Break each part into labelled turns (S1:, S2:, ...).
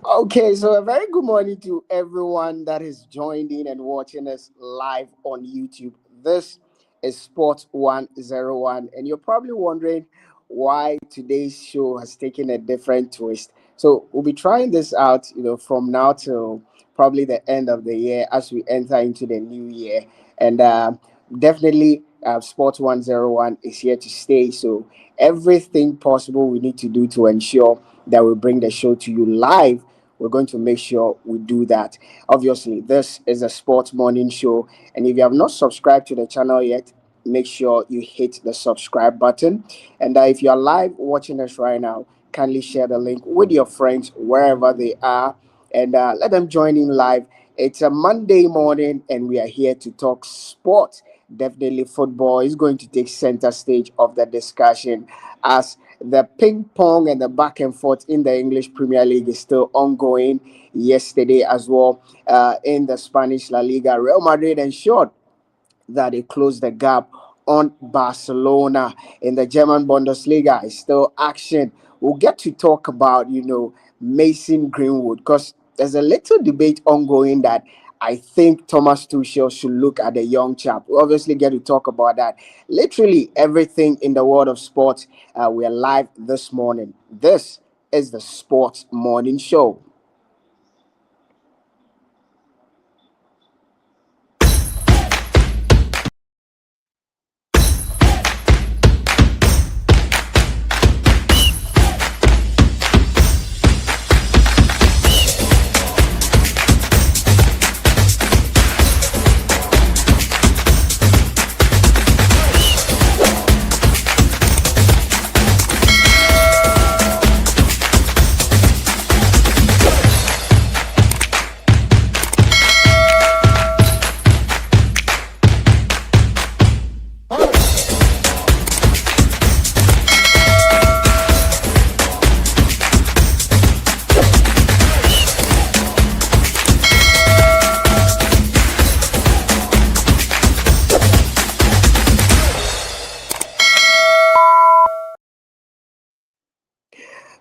S1: Okay, so a very good morning to everyone that is joined in and watching us live on YouTube. This is Sport 101, and you're probably wondering why today's show has taken a different twist. So we'll be trying this out, from now till probably the end of the year as we enter into the new year, and definitely Sport 101 is here to stay. So everything possible we need to do to ensure that we bring the show to you live, we're going to make sure we do that. Obviously, this is a sports morning show, and if you have not subscribed to the channel yet, make sure you hit the subscribe button. And if you are live watching us right now, kindly share the link with your friends wherever they are, and let them join in live. It's a Monday morning, and we are here to talk sports. Definitely, football is going to take center stage of the discussion as the ping pong and the back and forth in the English Premier League is still ongoing. Yesterday, as well, in the Spanish La Liga, Real Madrid ensured that they closed the gap on Barcelona. In the German Bundesliga, it's still action. We'll get to talk about, Mason Greenwood, because there's a little debate ongoing that I think Thomas Tuchel should look at the young chap. We obviously get to talk about that. Literally everything in the world of sports. We are live this morning. This is the Sports Morning Show.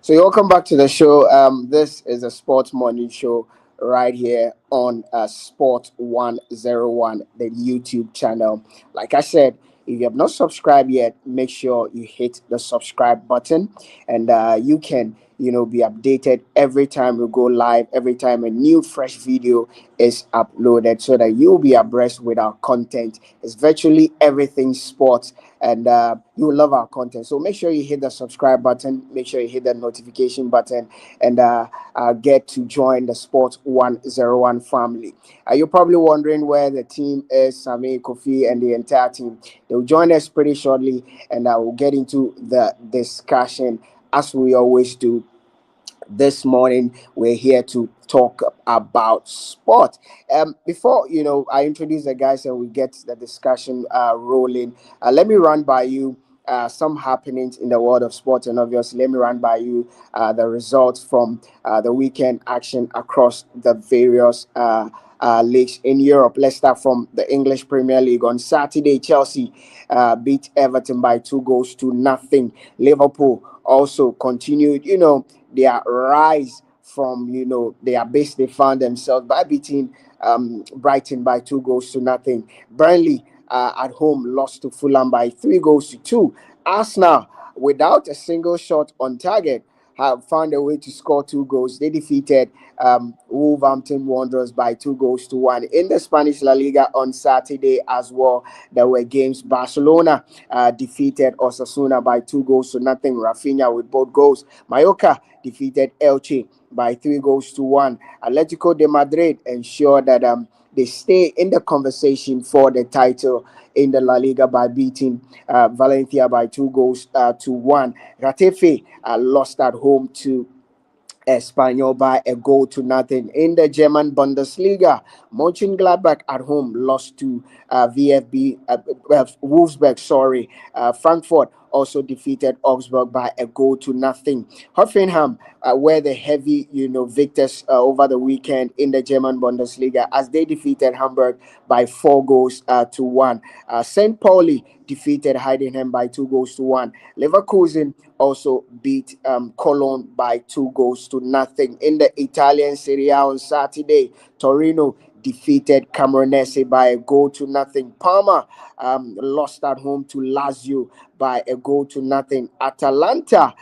S1: So, welcome back to the show. This is a sports morning show right here on Sport 101, the YouTube channel. Like I said, if you have not subscribed yet, make sure you hit the subscribe button, and you can, be updated every time we go live, every time a new fresh video is uploaded, so that you'll be abreast with our content. It's virtually everything sports, and you will love our content. So make sure you hit the subscribe button, make sure you hit the notification button, and get to join the Sports 101 family. You're probably wondering where the team is, Sami, Kofi, and the entire team. They'll join us pretty shortly, and I will get into the discussion as we always do. This morning we're here to talk about sport. Before I introduce the guys and we get the discussion rolling, let me run by you some happenings in the world of sport, and obviously let me run by you the results from the weekend action across the various leagues in Europe. Let's start from the English Premier League. On Saturday, Chelsea beat Everton by 2 goals to nothing. Liverpool also continued, their rise from the abyss they found themselves by beating Brighton by 2 goals to nothing. Burnley at home lost to Fulham by 3 goals to two. Arsenal, without a single shot on target, have found a way to score 2 goals. They defeated Wolverhampton Wanderers by 2 goals to one. In the Spanish La Liga on Saturday as well, there were games. Barcelona defeated Osasuna by 2 goals to nothing. Rafinha with both goals. Mallorca defeated Elche by 3 goals to one. Atletico de Madrid ensured that they stay in the conversation for the title in the La Liga by beating Valencia by 2 goals to one. Ratafe lost at home to Espanyol by a goal to nothing. In the German Bundesliga, Mönchengladbach at home lost to VfB Wolfsburg. Frankfurt also defeated Augsburg by a goal to nothing. Hoffenheim were the heavy, victors over the weekend in the German Bundesliga as they defeated Hamburg by 4 goals to one. St. Pauli defeated Heidenheim by 2 goals to one. Leverkusen also beat Cologne by 2 goals to nothing. In the Italian Serie A on Saturday, Torino defeated Camoranesi by a goal to nothing. Parma lost at home to Lazio by a goal to nothing. Atalanta,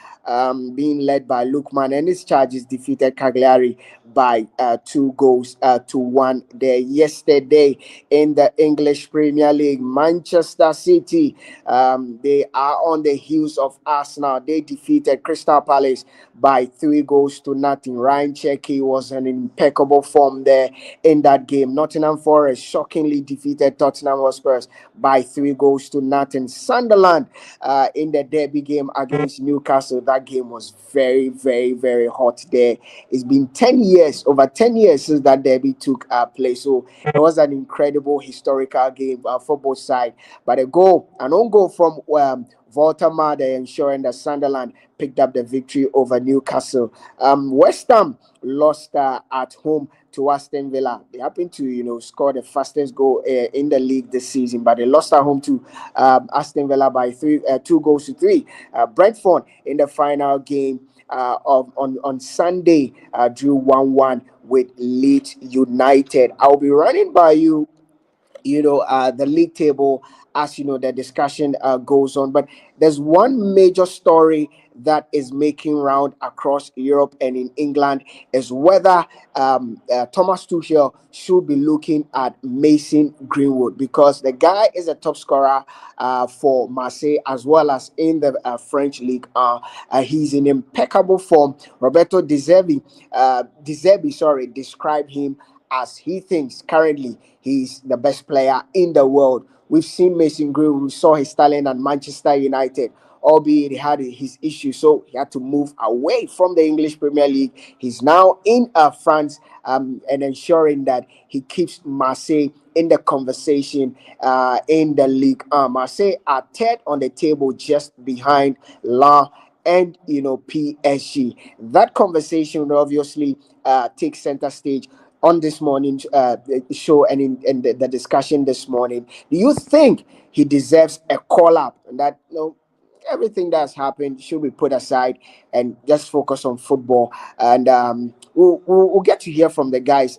S1: being led by Lukman and his charges, defeated Cagliari by 2 goals to one there yesterday. In the English Premier League, Manchester City, they are on the heels of Arsenal. They defeated Crystal Palace by 3 goals to nothing. Ryan Cherky was an impeccable form there in that game. Nottingham Forest shockingly defeated Tottenham Hotspurs by 3 goals to nothing. Sunderland in the derby game against Newcastle. That game was very, very, very hot there. It's been 10 years, over 10 years since that derby took place. So it was an incredible historical game for both sides. But an own goal from Walter Made, ensuring that Sunderland picked up the victory over Newcastle. West Ham lost at home to Aston Villa. They happened to, score the fastest goal in the league this season, but they lost at home to Aston Villa by 2 goals to 3. Brentford in the final game on Sunday drew 1-1 with Leeds United. I'll be running by you the league table as the discussion goes on, but there's one major story that is making round across Europe and in England is whether Thomas Tuchel should be looking at Mason Greenwood, because the guy is a top scorer for Marseille as well as in the French league. He's in impeccable form. Roberto De Zerbi, described him as he thinks currently he's the best player in the world. We've seen Mason Greenwood. We saw his talent at Manchester United, albeit he had his issues, so he had to move away from the English Premier League. He's now in France and ensuring that he keeps Marseille in the conversation in the league. Marseille are third on the table, just behind La and PSG. That conversation will obviously take center stage on this morning's show and in the discussion this morning. Do you think he deserves a call up, and that everything that's happened should be put aside and just focus on football? And we'll get to hear from the guys.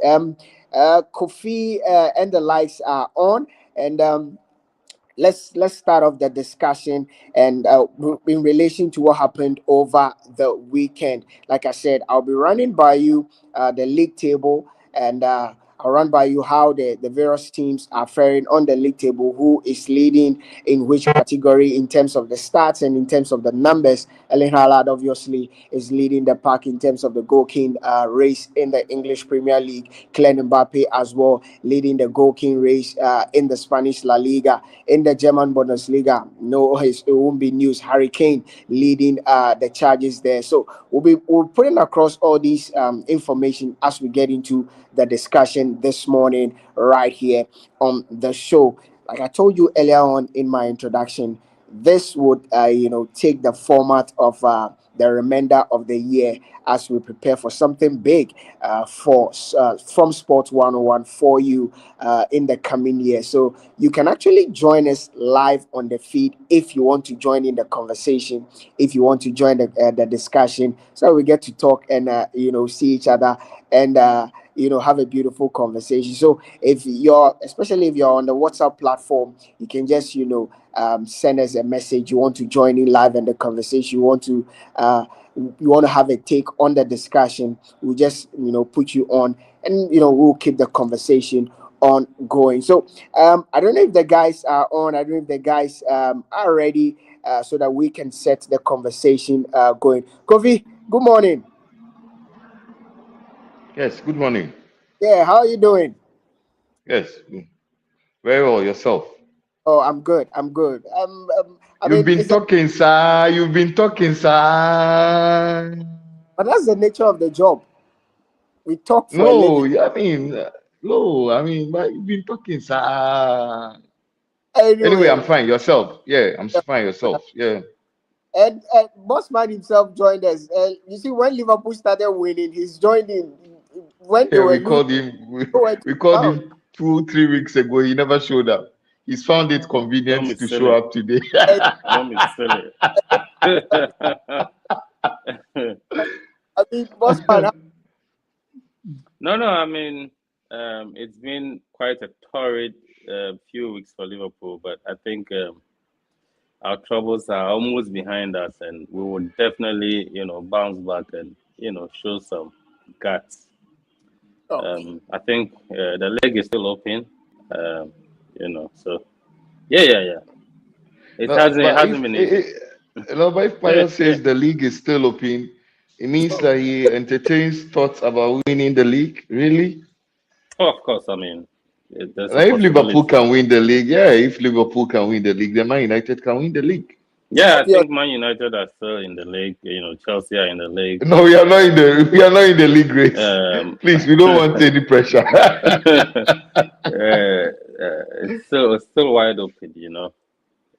S1: Kofi and the lights are on, and let's start off the discussion and in relation to what happened over the weekend. Like I said, I'll be running by you the league table, and I'll run by you how the various teams are faring on the league table, who is leading in which category in terms of the stats and in terms of the numbers. Erling Haaland obviously is leading the pack in terms of the goal king race in the English Premier League. Kylian Mbappe as well leading the goal king race in the Spanish La Liga. In the German Bundesliga, no, it won't be news. Harry Kane leading the charges there. So we'll putting across all these information as we get into the discussion this morning right here on the show. Like I told you earlier on in my introduction, this would take the format of the remainder of the year as we prepare for something big from Sports 101 for you in the coming year. So you can actually join us live on the feed if you want to join in the conversation, if you want to join the discussion, so we get to talk and see each other and have a beautiful conversation. So especially if you're on the WhatsApp platform, you can just send us a message. You want to join in live in the conversation, you want to have a take on the discussion, we'll just put you on, and we'll keep the conversation on going. So I don't know if the guys are on. I don't know if the guys are ready so that we can set the conversation going. Kofi, good morning.
S2: Yes, good morning.
S1: Yeah, how are you doing?
S2: Yes, very well. Yourself?
S1: Oh, I'm good. I'm good. I
S2: You've
S1: mean,
S2: been talking, sir. You've been talking, sir.
S1: but that's the nature of the job. We talk for a
S2: No,
S1: living.
S2: no, but you've been talking, sir. Anyway, I'm
S1: Anyway,
S2: fine. Yourself? Yeah, I'm
S1: yeah,
S2: fine. Yourself? Yeah.
S1: And Bossman himself joined us. You see, when Liverpool started winning, he's joined in. When they
S2: Yeah,
S1: were
S2: we
S1: losing,
S2: called him.
S1: nowhere to
S2: We
S1: be
S2: called
S1: found.
S2: him 2, 3 weeks ago. He never showed up. He's found it
S3: Don't be
S2: convenient to show
S3: silly.
S2: up today.
S1: And,
S3: Don't be silly.
S1: I mean, Bossman,
S3: No. I mean, it's been quite a torrid few weeks for Liverpool, but I think our troubles are almost behind us, and we will definitely, bounce back and show some guts.
S1: okay.
S3: I think the league is still open. So yeah. It
S2: No,
S3: hasn't it
S2: but
S3: hasn't been easy.
S2: but if Pio says the league is still open, it means that he entertains thoughts about winning the league. Really?
S3: Oh, of course, I mean, there's a
S2: Like if Liverpool
S3: possibility.
S2: can win the league, yeah, if Liverpool can win the league, then Man United can win the league.
S3: Yeah, I
S1: Obviously,
S3: think Man United are still in the league. Chelsea are in the league.
S2: No, we are not in the league race.
S3: Um,
S2: Please, we don't want any pressure.
S3: it's still wide open.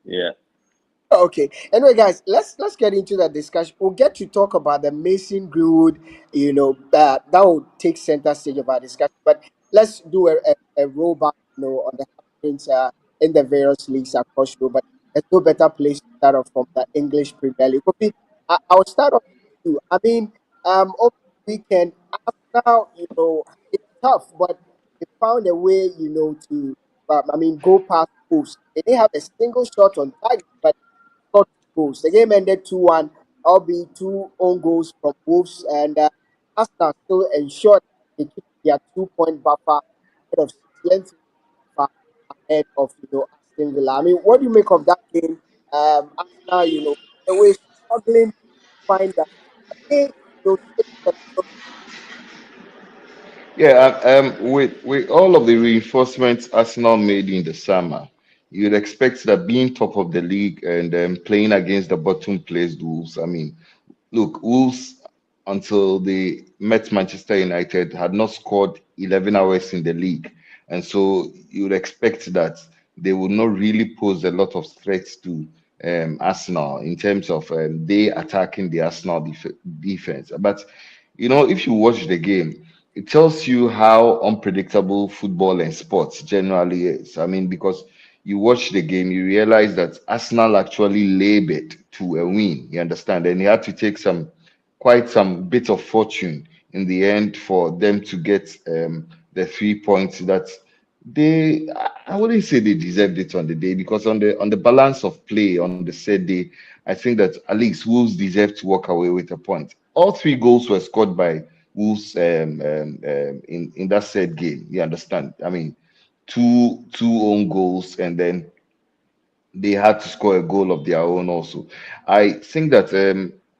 S3: Yeah.
S1: okay. Anyway, guys, let's get into that discussion. We'll get to talk about the Mason Greenwood. That will take center stage of our discussion. But let's do a rollback. On the happenings in the various leagues across Europe. But there's no better place to start off from the English Premier League. Okay, I'll start off with you. I mean, over the weekend, Arsenal, it's tough, but they found a way, go past Wolves. They didn't have a single shot on target, but scored two goals. The game ended 2-1, albeit two own goals from Wolves, and Arsenal still ensured they keep their 2 point buffer ahead of length buffer ahead of Aston Villa. I mean, what do you make of that game? Arsenal, they were struggling to find that. They,
S2: Yeah, with all of the reinforcements Arsenal made in the summer, you'd expect that being top of the league and playing against the bottom placed Wolves. I mean, look, Wolves until they met Manchester United had not scored 11 hours in the league, and so you'd expect that they would not really pose a lot of threats to Arsenal in terms of they attacking the Arsenal defense. But if you watch the game, it tells you how unpredictable football and sports generally is. I mean, because you watch the game, you realize that Arsenal actually labored to a win. You understand? And he had to take quite some bit of fortune in the end for them to get the 3 points that I wouldn't say they deserved it on the day, because on the balance of play on the said day, I think that at least Wolves deserve to walk away with a point. All three goals were scored by Wolves in that said game. You understand? I mean, two own goals, and then they had to score a goal of their own also. I think that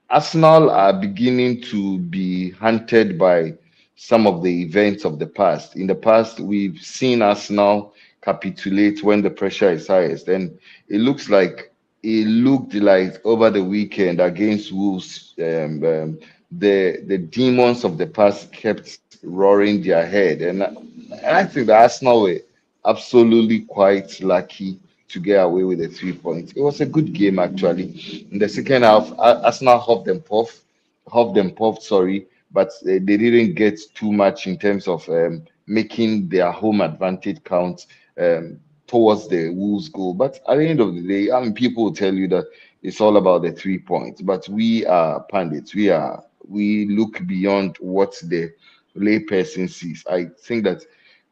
S2: Arsenal are beginning to be hunted by some of the events of the past. In the past, we've seen Arsenal capitulate when the pressure is highest, and it looks like it looked like over the weekend against Wolves, the demons of the past kept roaring their head, and I think the Arsenal were absolutely quite lucky to get away with the 3 points. It was a good game actually. In the second half, Arsenal huffed them puffed, sorry, but they didn't get too much in terms of making their home advantage count towards the Wolves goal. But at the end of the day, I mean, people will tell you that it's all about the 3 points. But we are pundits. We look beyond what the layperson sees. I think that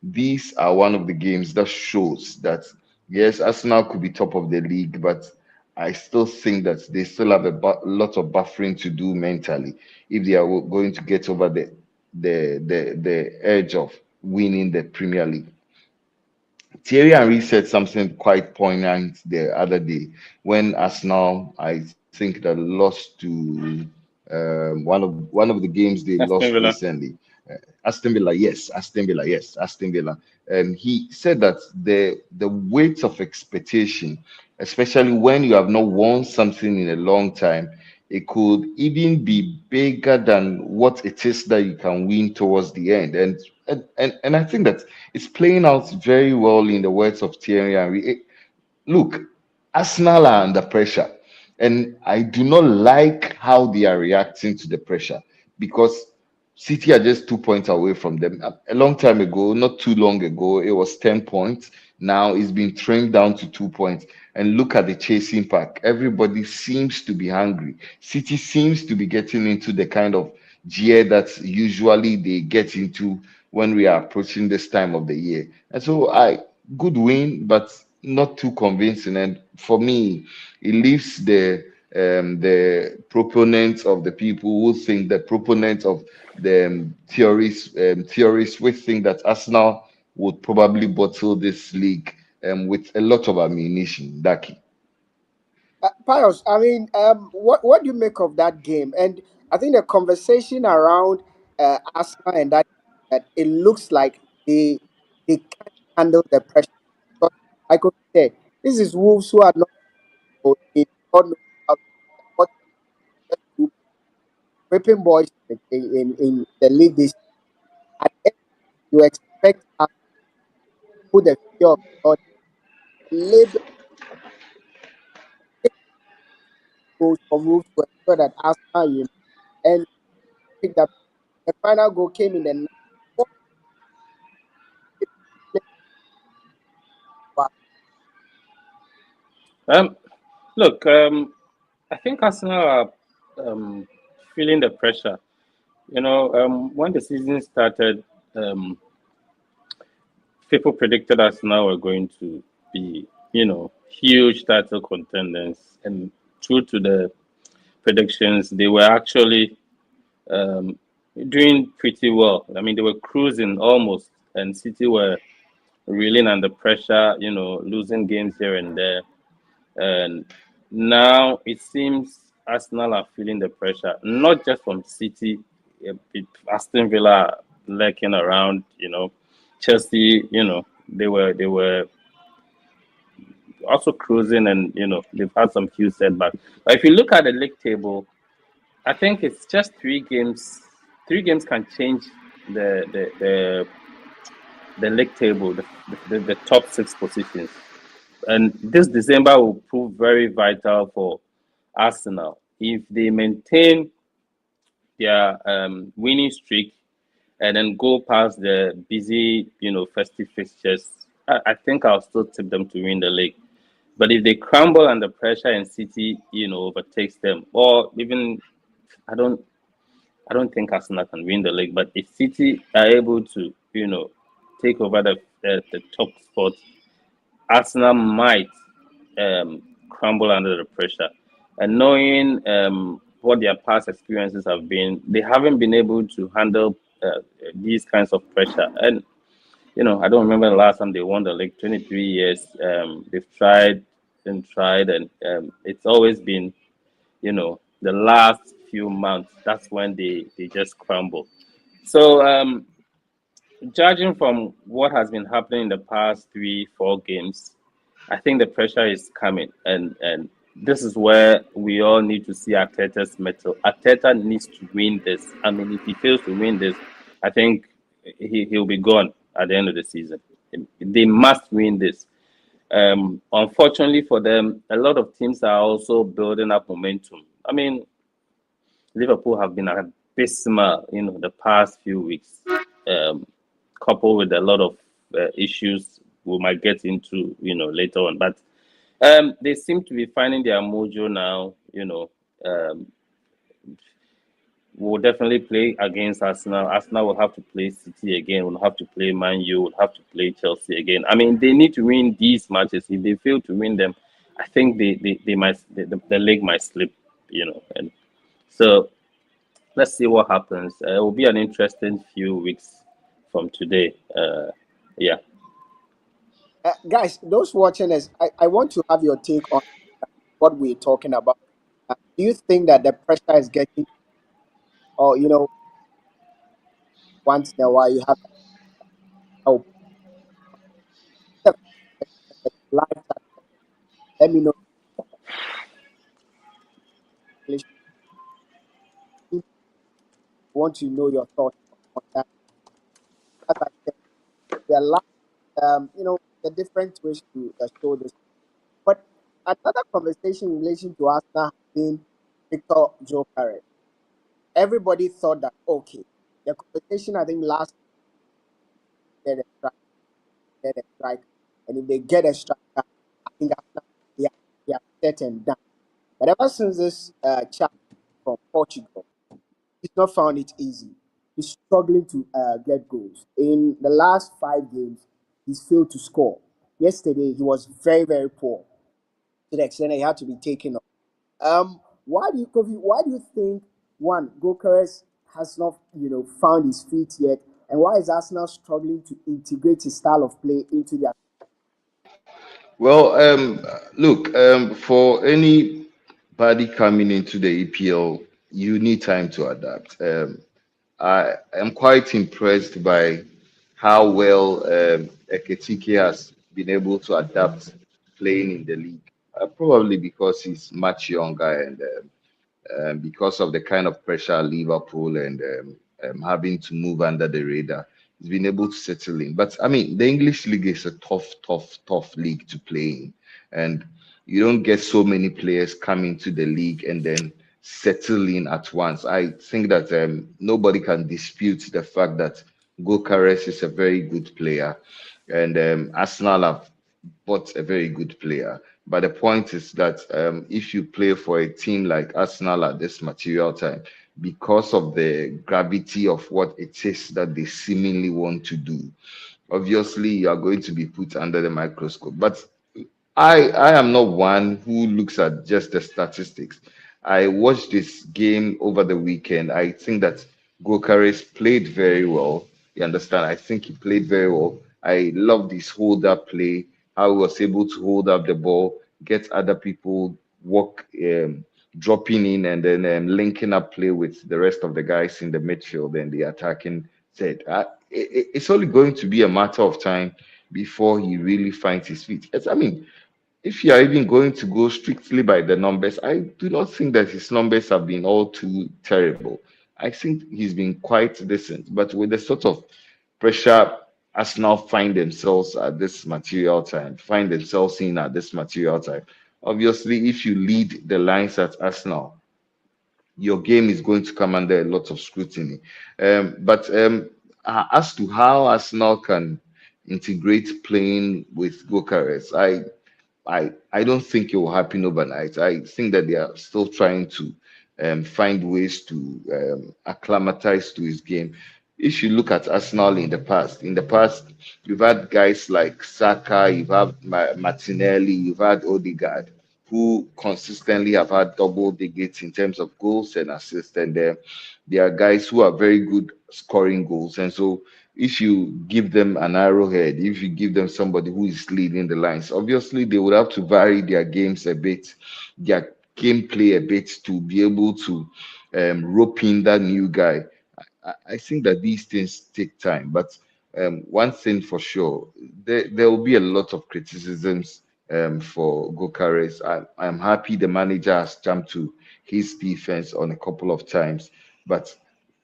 S2: these are one of the games that shows that yes, Arsenal could be top of the league, but I still think that they still have a lot of buffering to do mentally if they are going to get over the edge of winning the Premier League. Thierry Henry said something quite poignant the other day when Arsenal, I think, that lost to one of the games they
S3: Aston
S2: lost
S3: Villa.
S2: recently. Aston Villa, yes, Aston Villa, yes, Aston Villa. He said that the weight of expectation, especially when you have not won something in a long time, it could even be bigger than what it is that you can win towards the end. And I think that it's playing out very well in the words of Thierry Henry. Look, Arsenal are under pressure. And I do not like how they are reacting to the pressure because City are just 2 points away from them. A long time ago, not too long ago, it was 10 points. Now it's been trimmed down to 2 points. And look at the chasing pack. Everybody seems to be hungry. City seems to be getting into the kind of gear that usually they get into when we are approaching this time of the year. And so good win, but not too convincing. And for me, it leaves the proponents of the people who think the proponents of the theories which think that Arsenal would probably bottle this league with a lot of ammunition. Daki.
S1: Pius, I mean, what do you make of that game? And I think the conversation around Arsenal and that it looks like they can't handle the pressure. Because, like I said, this is Wolves who are not they don't know how to what to do, whipping boys in the league. This at the end, you expect us to put the fear of God, label goals from Wolves to ensure that Arsenal win. And pick that the final goal came in the 94th.
S3: Um, Look, I think Arsenal are um, feeling the pressure. When the season started, um, people predicted Arsenal were going to be, huge title contenders, and true to the predictions, they were actually um, doing pretty well. I mean, they were cruising almost, and City were reeling under pressure, losing games here and there. And now it seems Arsenal are feeling the pressure, not just from City, Aston Villa lurking around, Chelsea, they were also cruising, and they've had some few setbacks. But if you look at the league table, I think it's just 3 games. 3 games can change the league table, the top 6 positions. And this December will prove very vital for Arsenal. If they maintain their winning streak and then go past the busy, festive fixtures, I think I'll still tip them to win the league. But if they crumble under pressure and City, overtakes them, or even I don't, I don't think Arsenal can win the league. But if City are able to, take over the top spot, Arsenal might crumble under the pressure. And knowing what their past experiences have been, they haven't been able to handle these kinds of pressure. And I don't remember the last time they won the league. 23 years. They've tried and tried, and it's always been, the last few months. That's when they just crumble. So judging from what has been happening in the past 3, 4 games, I think the pressure is coming, and this is where we all need to see Arteta's mettle. Arteta needs to win this. I mean, if he fails to win this, I think he'll be gone at the end of the season. They must win this. Unfortunately for them, a lot of teams are also building up momentum. I mean, Liverpool have been abysmal, the past few weeks, um, coupled with a lot of issues we might get into, later on. But they seem to be finding their mojo now. We'll definitely play against Arsenal. Arsenal will have to play City again. We'll have to play Man U. We'll have to play Chelsea again. I mean, they need to win these matches. If they fail to win them, I think they might the league might slip. And so let's see what happens. It will be an interesting few weeks from today. Yeah.
S1: Guys, those watching us, I want to have your take on what we're talking about. Do you think that the pressure is getting, or once in a while you have help? Live chat, let me know. Please. Want to know your thoughts on that. As I said, we are live, the different ways to show this. But Another conversation in relation to Arsenal has been Victor Jokeres. Everybody thought that okay, the conversation I think last year get a strike, get a strike, and if they get a striker, I think Arsenal they are set and done. But ever since this chap from Portugal, he's not found it easy. He's struggling to get goals. In the last 5 games, he's failed to score. Yesterday, he was very, very poor to the extent that he had to be taken off. Why do you, Kofi, why do you think one Gokeres has not, found his feet yet, and why is Arsenal struggling to integrate his style of play into their?
S2: Well, look, for anybody coming into the EPL, you need time to adapt. I am quite impressed by how well Ekitike has been able to adapt playing in the league. Probably because he's much younger and because of the kind of pressure Liverpool and having to move under the radar, he's been able to settle in. But I mean, the English league is a tough league to play in, and you don't get so many players coming to the league and then settle in at once. I think that nobody can dispute the fact that Gokares is a very good player, and Arsenal have bought a very good player. But the point is that if you play for a team like Arsenal at this material time, because of the gravity of what it is that they seemingly want to do, obviously you are going to be put under the microscope. But I am not one who looks at just the statistics. I watched this game over the weekend. I think that Gokares played very well. You understand? I think he played very well. I loved his hold up play, how he was able to hold up the ball, get other people walk, dropping in, and then linking up play with the rest of the guys in the midfield and the attacking set. It's only going to be a matter of time before he really finds his feet. I mean, if you are even going to go strictly by the numbers, I do not think that his numbers have been all too terrible. I think he's been quite decent, but with the sort of pressure Arsenal find themselves at this material time, find themselves in at this material time. Obviously, if you lead the lines at Arsenal, your game is going to come under a lot of scrutiny. But as to how Arsenal can integrate playing with Gokares, I don't think it will happen overnight. I think that they are still trying to find ways to acclimatize to his game. If you look at Arsenal in the past, you've had guys like Saka, you've had Martinelli, you've had Odegaard, who consistently have had double digits in terms of goals and assists, and they are guys who are very good scoring goals. And so if you give them an arrowhead, if you give them somebody who is leading the lines, obviously they would have to vary their games a bit, their gameplay a bit to be able to rope in that new guy. I think that these things take time, but one thing for sure, there will be a lot of criticisms for Gokares. I'm happy the manager has jumped to his defense on a couple of times, but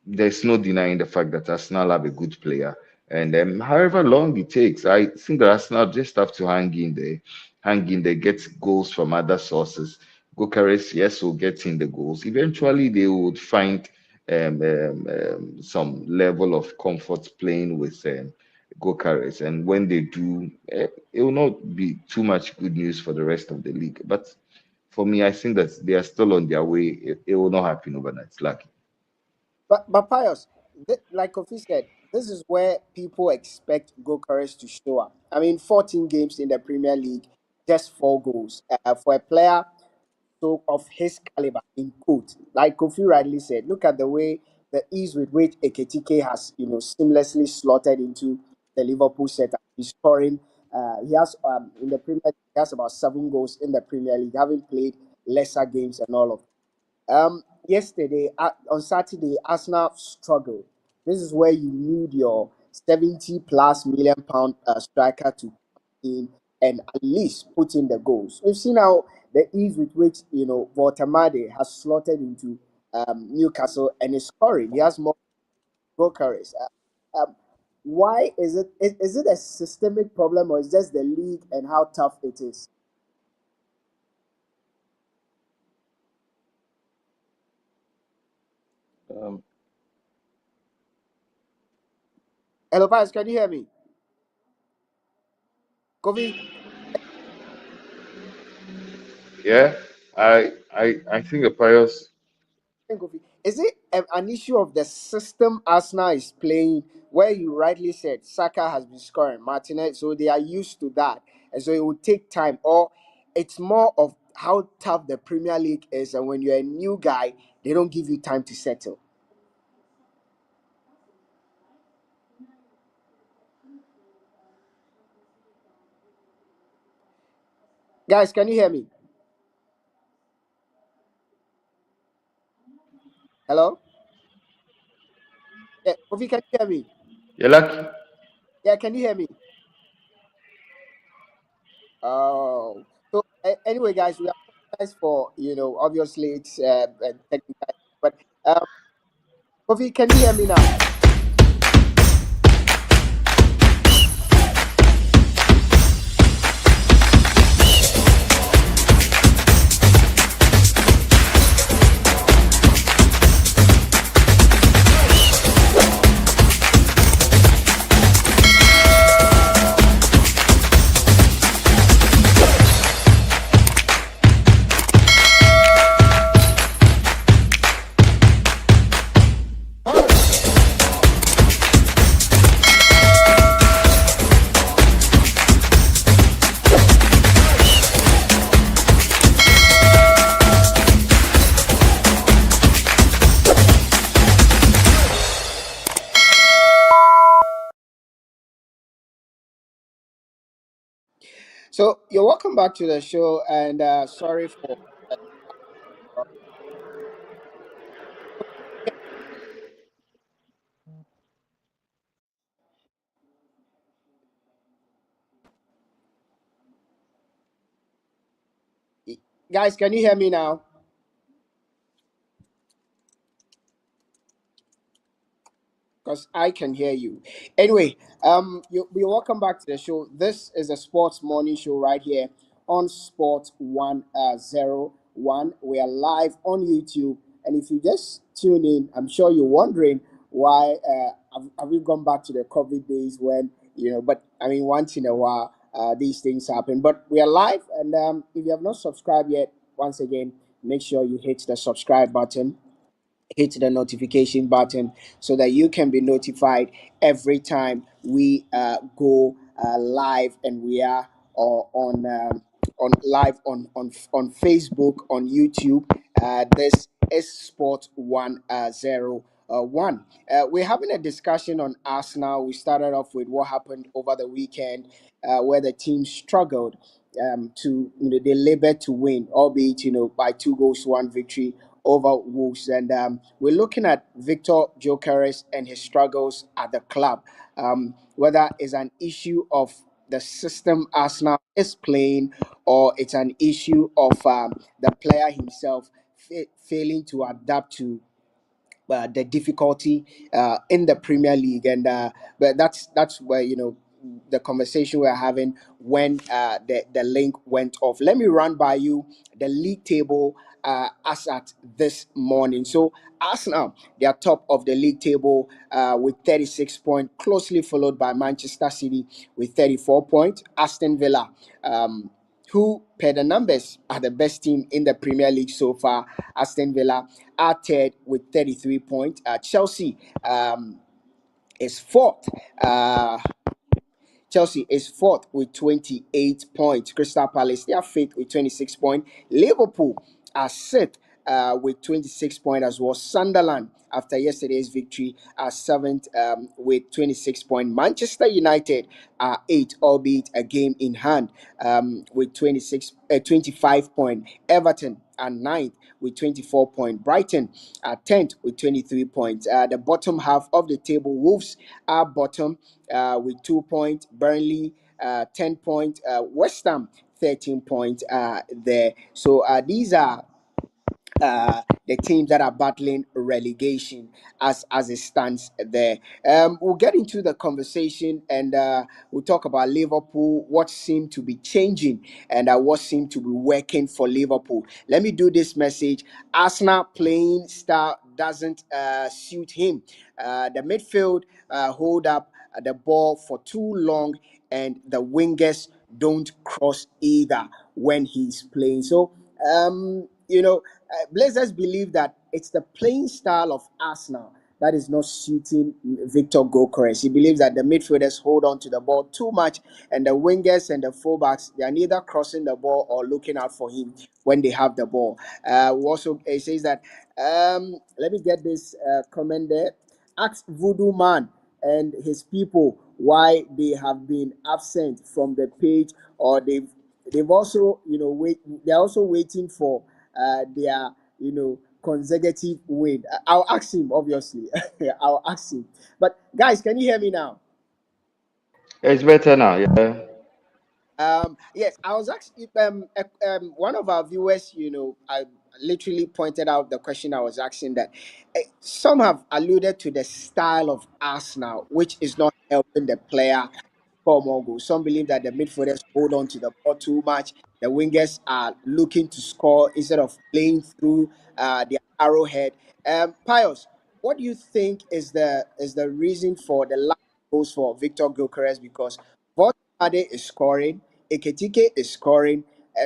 S2: there's no denying the fact that Arsenal have a good player. And however long it takes, I think that Arsenal just have to hang in there, get goals from other sources. Gokares, yes, will get in the goals. Eventually, they would find some level of comfort playing with Gokares. And when they do, it will not be too much good news for the rest of the league. But for me, I think that they are still on their way. It will not happen overnight. Lucky.
S1: But Pius, like Kofi said, this is where people expect Gokeres to show up. I mean, 14 games in the Premier League, just 4 goals. For a player so of his caliber, in quote, like Kofi rightly said, look at the way the ease with which Eketike has, seamlessly slotted into the Liverpool setup. He's scoring. He has in the Premier League, he has about 7 goals in the Premier League, having played lesser games and all of. Yesterday on Saturday, Arsenal struggled. This is where you need your 70 plus million pound striker to come in and at least put in the goals. We've seen how the ease with which Voltamade has slotted into Newcastle and is scoring. He has more goal carries. Why is it a systemic problem or is just the league and how tough it is?
S3: Um,
S1: Hello, Pius, can you hear me? Kofi,
S2: Yeah, I think the Pius.
S1: Kofi, is it an issue of the system Arsenal is playing, where you rightly said Saka has been scoring, Martinez, so they are used to that, and so it will take time, or it's more of how tough the Premier League is, and when you're a new guy, they don't give you time to settle. Guys, can you hear me? Hello? Yeah, Kofi, can you hear me?
S2: You're lucky.
S1: Yeah, can you hear me? Oh, so anyway, guys, we apologize for obviously it's technical, but Kofi, can you hear me now? So you're welcome back to the show, and sorry for guys. Can you hear me now? Because I can hear you. Anyway, you're welcome back to the show. This is a sports morning show right here on Sport 101. We are live on YouTube, and if you just tune in, I'm sure you're wondering why have we gone back to the COVID days when But I mean, once in a while, these things happen. But we are live, and if you have not subscribed yet, once again, make sure you hit the subscribe button, hit the notification button so that you can be notified every time we go live, and we are on live on Facebook, on YouTube. This is Sport 101. We're having a discussion on Arsenal. We started off with what happened over the weekend, where the team struggled to they labored to win, albeit by 2 goals to one victory over Wolves. And we're looking at Victor Jokeres and his struggles at the club, whether it's an issue of the system Arsenal is playing, or it's an issue of the player himself failing to adapt to the difficulty in the Premier League, and but that's where the conversation we're having when the link went off. Let me run by you the league table as at this morning. So Arsenal, they are top of the league table with 36 points, closely followed by Manchester City with 34 points. Aston Villa, who, per the numbers, are the best team in the Premier League so far. Aston Villa are third with 33 points. Chelsea is fourth. Chelsea is fourth with 28 points. Crystal Palace, they are fifth with 26 points. Liverpool are sixth with 26 points as well. Sunderland, after yesterday's victory, are seventh with 26 points. Manchester United are eighth, albeit a game in hand, with 25 points. Everton are ninth with 24 points. Brighton are 10th with 23 points. The bottom half of the table, Wolves are bottom with 2 points. Burnley, 10 points. West Ham, 13 points there. So these are the teams that are battling relegation as it stands there. We'll get into the conversation, and we'll talk about Liverpool, what seemed to be changing, and what seemed to be working for Liverpool. Let me do this message. Arsenal playing style doesn't suit him. The midfield hold up the ball for too long, and the wingers don't cross either when he's playing. So, Blazers believe that it's the playing style of Arsenal that is not suiting Victor Gokores. He believes that the midfielders hold on to the ball too much, and the wingers and the fullbacks, they are neither crossing the ball or looking out for him when they have the ball. Also, he says that, let me get this comment there. Ask Voodoo Man and his people why they have been absent from the page, or they've also, they're also waiting for their, consecutive win. I'll ask him, obviously. I'll ask him. But guys, can you hear me now?
S2: It's better now. Yeah.
S1: Yes, I was actually one of our viewers, I literally pointed out the question I was asking, that some have alluded to the style of Arsenal, which is not helping the player score more goals. Some believe that the midfielders hold on to the ball too much. The wingers are looking to score instead of playing through their arrowhead. Pius, what do you think is the reason for the lack of goals for Victor Gyokeres? Because Ade is scoring, Eketike is scoring.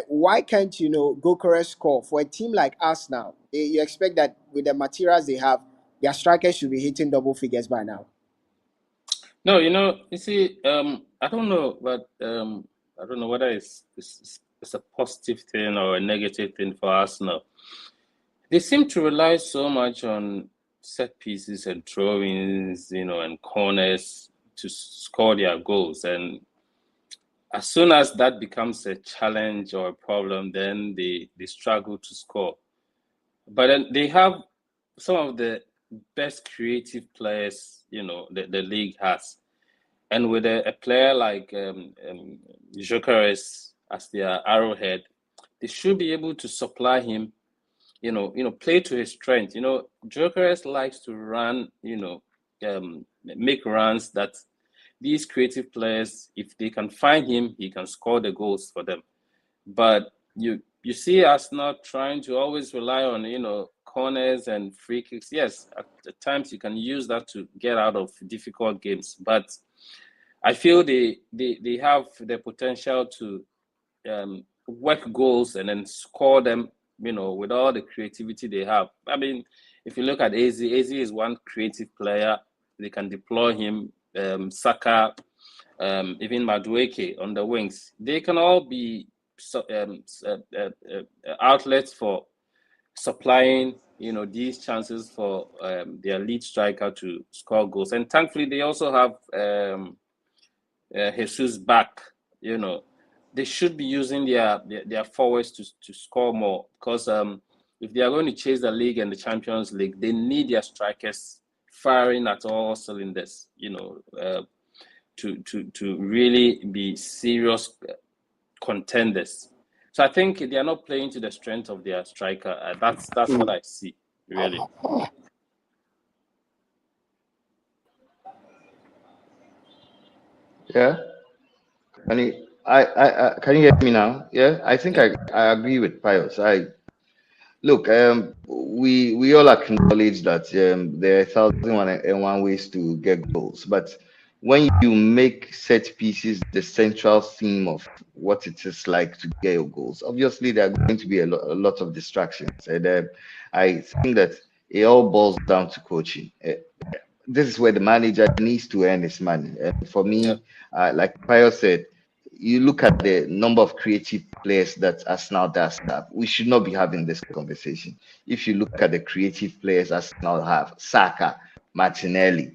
S1: Why can't Gokores score for a team like us now? You expect that with the materials they have, their strikers should be hitting double figures by now.
S3: No, you see, I don't know, but I don't know whether it's a positive thing or a negative thing for Arsenal. They seem to rely so much on set pieces and throw-ins, and corners to score their goals. And as soon as that becomes a challenge or a problem, then they struggle to score. But then they have some of the best creative players, the league has. And with a player like Gyökeres as their arrowhead, they should be able to supply him, play to his strength. Gyökeres likes to run, make runs that these creative players, if they can find him, he can score the goals for them. But you see us not trying to always rely on, corners and free kicks. Yes, at times you can use that to get out of difficult games, but I feel they have the potential to work goals and then score them, with all the creativity they have. I mean, if you look at AZ is one creative player. They can deploy him, Saka, even Madueke on the wings. They can all be outlets for supplying, these chances for their lead striker to score goals. And thankfully, they also have Jesus back. They should be using their forwards to score more, because if they are going to chase the league and the Champions League, they need their strikers firing at all cylinders. To really be serious contenders. So I think they are not playing to the strength of their striker. That's what I see, really.
S2: Yeah. Can you hear me now? Yeah. I think I agree with Pius. Look, we all acknowledge that there are 1,001 ways to get goals, but when you make set pieces the central theme of what it is like to get your goals, obviously there are going to be a lot of distractions, and I think that it all boils down to coaching. This is where the manager needs to earn his money. And for
S3: Yeah.
S2: me, like Pius said, you look at the number of creative players that Arsenal does have. We should not be having this conversation. If you look at the creative players Arsenal have, Saka, Martinelli,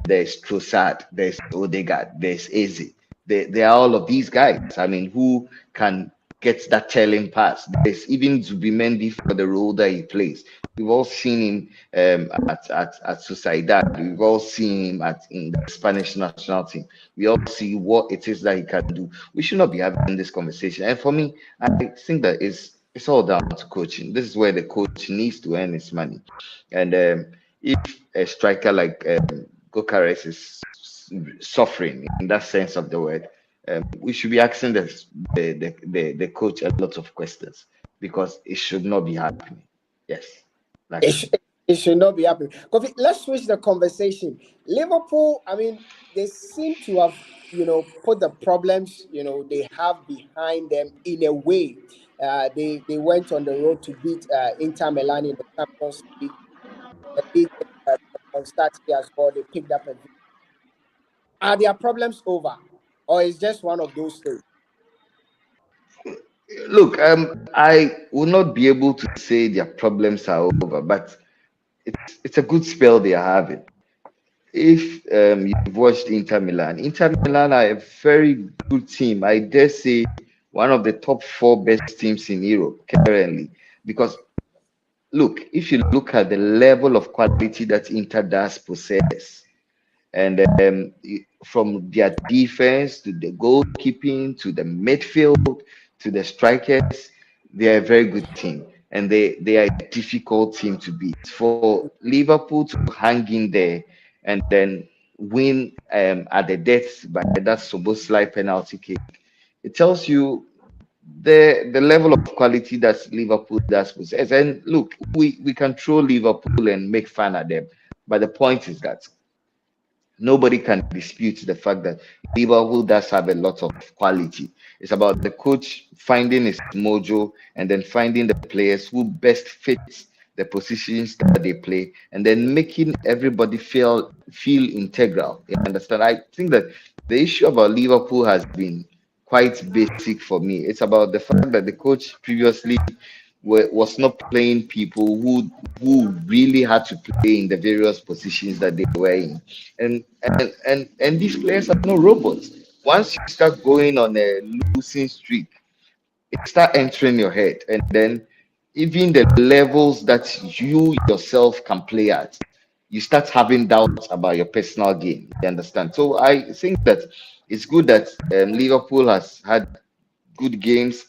S2: there's Trossard, there's Odegaard, there's Eze. There are all of these guys. I mean, who can get that telling pass? There's even Zubimendi for the role that he plays. We've all seen him at Sociedad. We've all seen him in the Spanish national team. We all see what it is that he can do. We should not be having this conversation. And for me, I think that it's all down to coaching. This is where the coach needs to earn his money. And if a striker like Gokares is suffering in that sense of the word, we should be asking the coach a lot of questions, because it should not be happening. Yes, like
S1: It,
S2: I
S1: sh-
S2: said.
S1: It should not be happening. Kofi, let's switch the conversation. Liverpool, I mean, they seem to have, put the problems, they have behind them in a way. They went on the road to beat Inter Milan in the Champions League. The league on Saturday as well. They picked up a victory. Are their problems over, or is just one of those things?
S2: Look, I will not be able to say their problems are over, but it's a good spell they are having. If you've watched Inter Milan are a very good team. I dare say one of the top four best teams in Europe currently. Because look, if you look at the level of quality that Inter does possess, and from their defense to the goalkeeping to the midfield to the strikers, they are a very good team, and they are a difficult team to beat. For Liverpool to hang in there and then win at the death by that Soboslai penalty kick, it tells you the level of quality that Liverpool does possess. And look, we can throw Liverpool and make fun of them, but the point is that nobody can dispute the fact that Liverpool does have a lot of quality. It's about the coach finding his mojo and then finding the players who best fits the positions that they play, and then making everybody feel integral. You understand? I think that the issue about Liverpool has been quite basic for me. It's about the fact that the coach previously was not playing people who really had to play in the various positions that they were in, and these players are no robots. Once you start going on a losing streak, it start entering your head, and then even the levels that you yourself can play at, you start having doubts about your personal game. You understand? So I think that it's good that Liverpool has had good games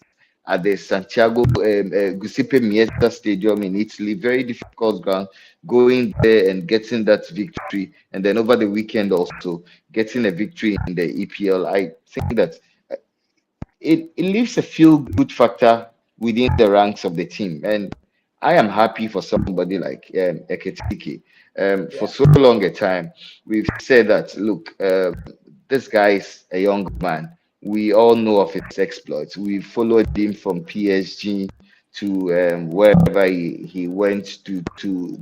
S2: at the Santiago Giuseppe Meazza Stadium in Italy. Very difficult ground. Going there and getting that victory, and then over the weekend also getting a victory in the EPL. I think that it leaves a feel good factor within the ranks of the team. And I am happy for somebody like Eketike. For
S1: Yeah.
S2: so long a time, we've said that, look, this guy is a young man. We all know of his exploits. We followed him from PSG to wherever he went to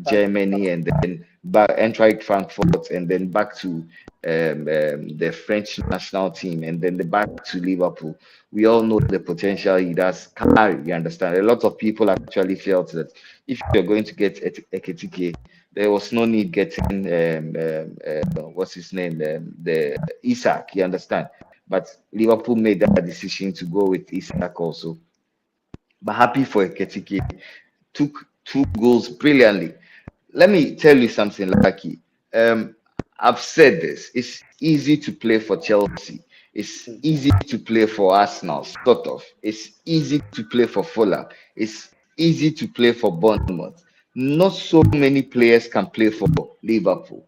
S2: Germany, and then back Eintracht Frankfurt, and then back to the French national team, and then back to Liverpool. We all know the potential he does carry. You understand? A lot of people actually felt that if you're going to get Ekitike, there was no need getting what's his name, the Isak. You understand? But Liverpool made that decision to go with Isak also. But happy for Ekitike, took two goals brilliantly. Let me tell you something, Lucky. Um, I've said this. It's easy to play for Chelsea. It's easy to play for Arsenal, sort of. It's easy to play for Fulham. It's easy to play for Bournemouth. Not so many players can play for Liverpool.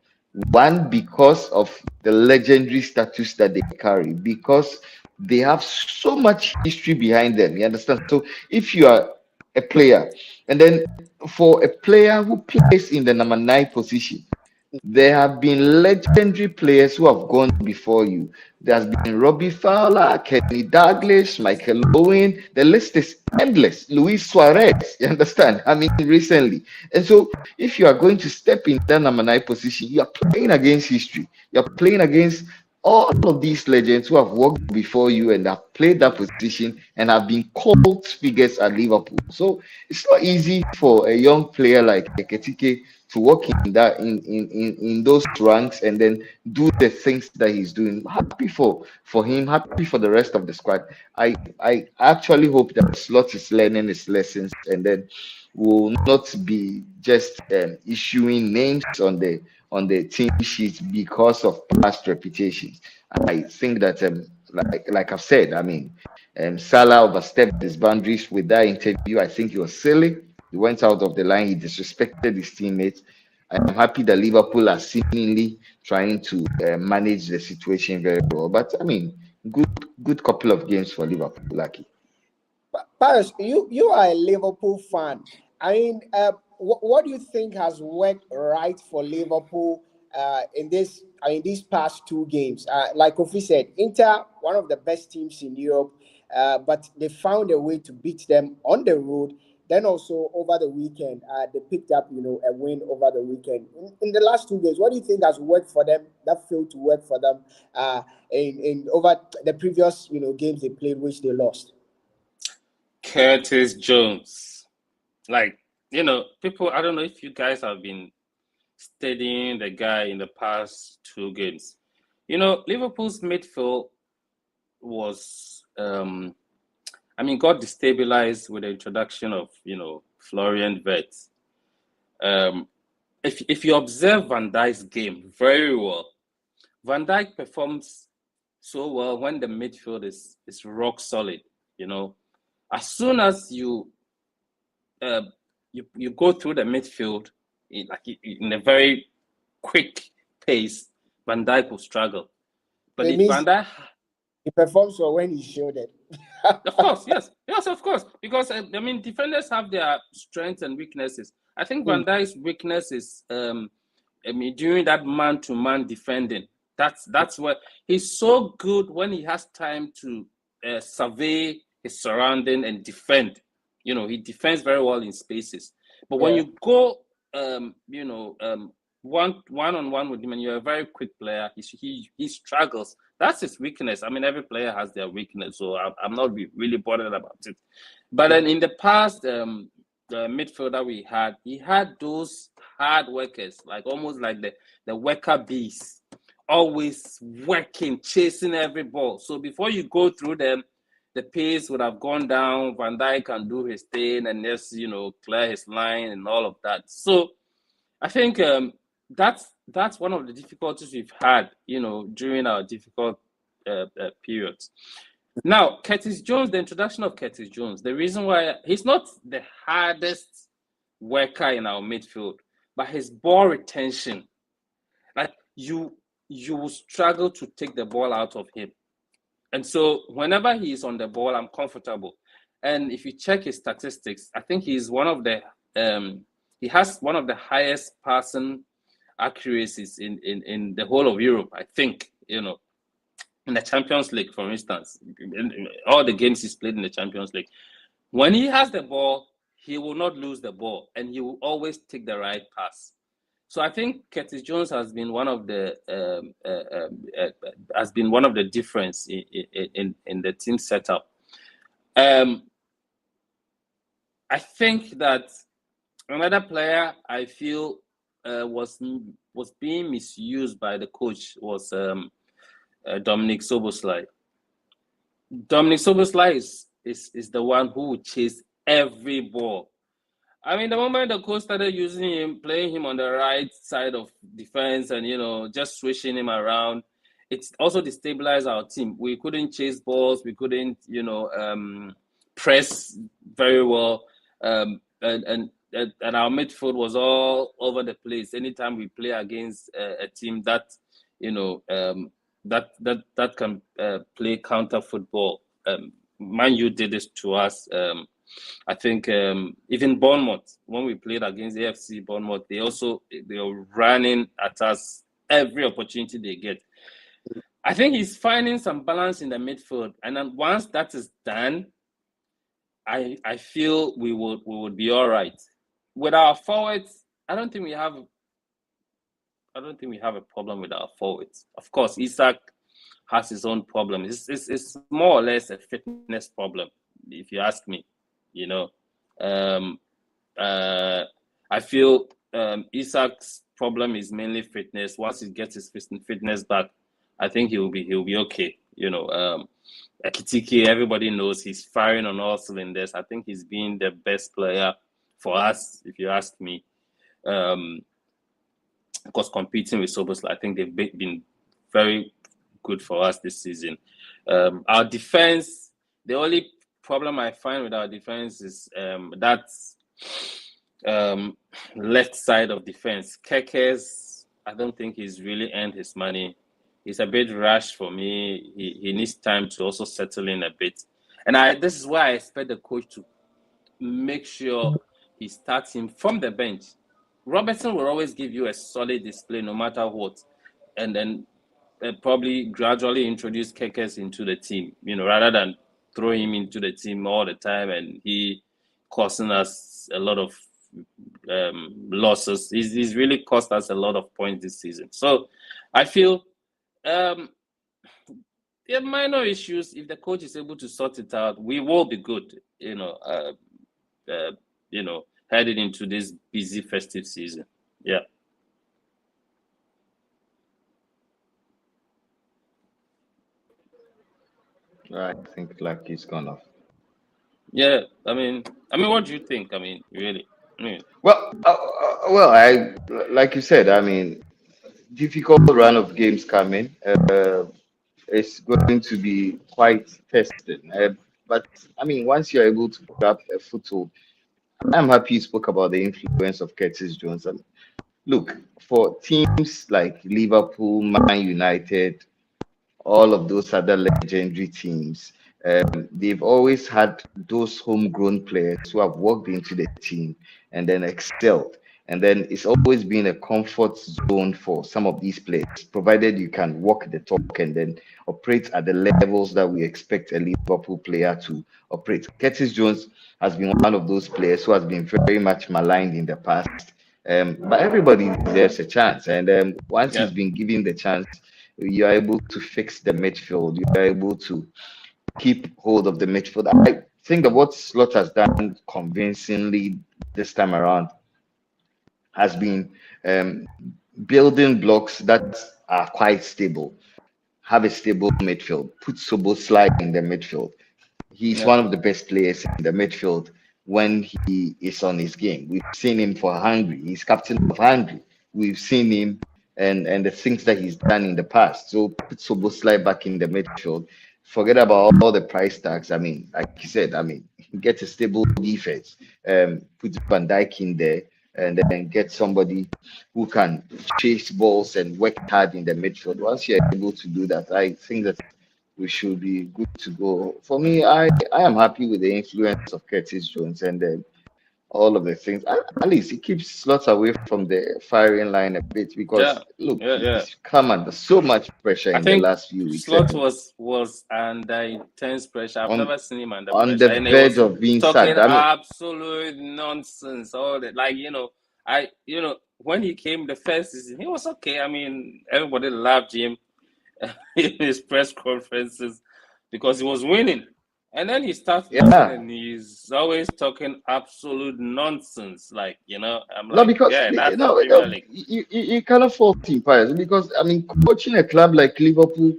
S2: One, because of the legendary status that they carry, because they have so much history behind them. You understand? So if you are a player, and then for a player who plays in the number nine position, there have been legendary players who have gone before you. There's been Robbie Fowler, Kenny Douglas, Michael Owen. The list is endless. Luis Suarez, you understand? I mean, recently. And so, if you are going to step in that number nine position, you are playing against history. You're playing against all of these legends who have worked before you and have played that position and have been cult figures at Liverpool. So it's not easy for a young player like Eketike to work in that in those ranks and then do the things that he's doing. Happy for him, happy for the rest of the squad. I actually hope that Slot is learning his lessons and then will not be just issuing names on the team sheets because of past reputations. I think that like I've said, I mean, Salah overstepped his boundaries with that interview. I think he was silly. He went out of the line. He disrespected his teammates. I'm happy that Liverpool are seemingly trying to manage the situation very well. But I mean, good couple of games for Liverpool, lucky.
S1: Paris, you are a Liverpool fan. I mean, what do you think has worked right for Liverpool in these past two games? Like Kofi said, Inter, one of the best teams in Europe, but they found a way to beat them on the road. Then also over the weekend, they picked up a win over the weekend. In the last two games, what do you think has worked for them that failed to work for them in over the previous games they played, which they lost?
S3: Curtis Jones. Like, people, I don't know if you guys have been studying the guy in the past two games. Liverpool's midfield was, got destabilized with the introduction of, Florian Wirtz. If you observe Van Dijk's game very well, Van Dijk performs so well when the midfield is rock solid. As soon as you go through the midfield in a very quick pace, Van Dijk will struggle. But if Van Dijk,
S1: he performs well when he showed it.
S3: Of course, yes, of course, because defenders have their strengths and weaknesses. I think Van Dijk's weakness is during that man-to-man defending. That's where he's so good when he has time to survey his surrounding and defend. He defends very well in spaces. But when you go, one-on-one with him, and you're a very quick player, he struggles. That's his weakness. Every player has their weakness, so I'm not really bothered about it. But then in the past, the midfielder he had those hard workers, like almost like the worker bees, always working, chasing every ball. So before you go through them, the pace would have gone down. Van Dijk can do his thing and just clear his line and all of that. So I think that's one of the difficulties we've had, during our difficult periods. Now, Curtis Jones, the introduction of Curtis Jones, the reason why he's not the hardest worker in our midfield, but his ball retention, like you will struggle to take the ball out of him. And so whenever he's on the ball, I'm comfortable. And if you check his statistics, I think he's one of the he has one of the highest passing accuracies in the whole of Europe, I think, in the Champions League, for instance, in all the games he's played in the Champions League. When he has the ball, he will not lose the ball, and he will always take the right pass. So I think Curtis Jones has been one of the difference in the team setup. I think that another player I feel was being misused by the coach was Dominic Szoboszlai. Dominic Szoboszlai is the one who would chase every ball. The moment the coach started using him, playing him on the right side of defense and, just switching him around, it's also destabilized our team. We couldn't chase balls. We couldn't, press very well. And our midfield was all over the place. Anytime we play against a team that, that can play counter football. Man U did this to us. I think even Bournemouth, when we played against AFC Bournemouth, they were running at us every opportunity they get. I think he's finding some balance in the midfield, and then once that is done, I feel we would be all right. With our forwards, I don't think we have a problem with our forwards. Of course, Isak has his own problem. It's more or less a fitness problem, if you ask me. I feel Isak's problem is mainly fitness. Once he gets his fitness back, I think he'll be okay. Ekitike, everybody knows he's firing on all cylinders. I think he's been the best player for us, if you ask me. Because competing with Szoboszlai, I think they've been very good for us this season. Our defense, the only problem I find with our defense is that's left side of defense. Kekes, I don't think he's really earned his money. He's a bit rash for me. He needs time to also settle in a bit. And this is why I expect the coach to make sure he starts him from the bench, Robertson will always give you a solid display no matter what. And then probably gradually introduce Kekes into the team, rather than throw him into the team all the time and he causing us a lot of losses. He's really cost us a lot of points this season. So I feel there are minor issues. If the coach is able to sort it out, we will be good, heading into this busy festive season. Yeah.
S2: I think like he's gone off.
S3: Yeah, I mean, what do you think? I mean, really?
S2: Well, I like you said. I mean, difficult run of games coming. It's going to be quite testing. But I mean, once you're able to grab a foothold, I'm happy you spoke about the influence of Curtis Jones. And look, for teams like Liverpool, Man United, all of those other legendary teams, they've always had those homegrown players who have walked into the team and then excelled. And then it's always been a comfort zone for some of these players, provided you can walk the talk and then operate at the levels that we expect a Liverpool player to operate. Curtis Jones has been one of those players who has been very much maligned in the past. But everybody deserves a chance. And once
S3: Yeah.
S2: he's been given the chance, you are able to fix the midfield. You are able to keep hold of the midfield. I think that what Slot has done convincingly this time around has been building blocks that are quite stable. Have a stable midfield. Put Soboslai in the midfield. He's
S3: Yeah.
S2: one of the best players in the midfield when he is on his game. We've seen him for Hungary. He's captain of Hungary. We've seen him and the things that he's done in the past. So put Soboslai back in the midfield. Forget about all the price tags. I mean, like you said, I mean, get a stable defense. Put Van Dijk in there and then get somebody who can chase balls and work hard in the midfield. Once you're able to do that, I think that we should be good to go. For me, I am happy with the influence of Curtis Jones and then all of the things. At least it keeps Slots away from the firing line a bit
S3: Yeah.
S2: because look,
S3: Yeah.
S2: he's come under so much pressure
S3: I
S2: in the
S3: think
S2: last few weeks.
S3: Slot was under intense pressure. I've
S2: On
S3: never seen him under
S2: on
S3: pressure,
S2: the
S3: and he
S2: verge
S3: was
S2: of being
S3: talking
S2: sacked. I mean,
S3: absolute nonsense. All that, when he came the first season, he was okay. I mean, everybody loved him in his press conferences because he was winning. And then he starts losing
S2: yeah.
S3: and he's always talking absolute nonsense. I'm
S2: No,
S3: like,
S2: because
S3: yeah, that's the
S2: no,
S3: Premier League.
S2: you cannot fault him, Pius, because I mean, coaching a club like Liverpool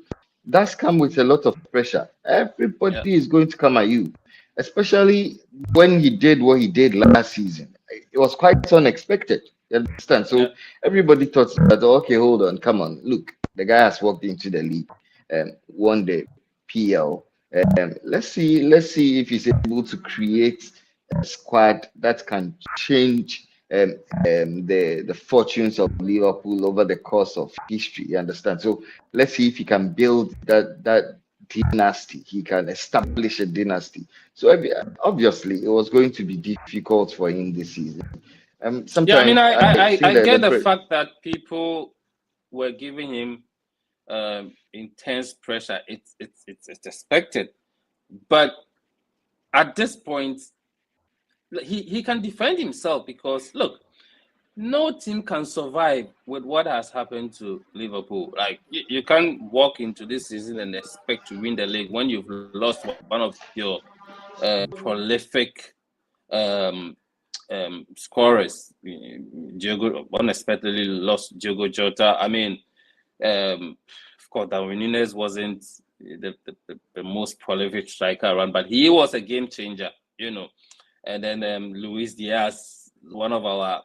S2: does come with a lot of pressure. Everybody
S3: Yeah,
S2: is going to come at you, especially when he did what he did last season. It was quite unexpected. You understand?
S3: yeah,
S2: So everybody thought that, okay, hold on, come on, look, the guy has walked into the league, won the PL. Let's see if he's able to create a squad that can change the fortunes of Liverpool over the course of history. You understand? So let's see if he can build that dynasty. He can establish a dynasty. So obviously, it was going to be difficult for him this season.
S3: yeah. I mean,
S2: Sometimes
S3: I,
S2: I
S3: I,
S2: think
S3: I
S2: that
S3: get the fact that people were giving him intense pressure. It's expected, but at this point, he can defend himself because look, no team can survive with what has happened to Liverpool. Like you can't walk into this season and expect to win the league when you've lost one of your prolific um, scorers. Diogo unexpectedly lost Diogo Jota. I mean, of course, Darwin Núñez wasn't the most prolific striker around, but he was a game changer, And then Luis Diaz, one of our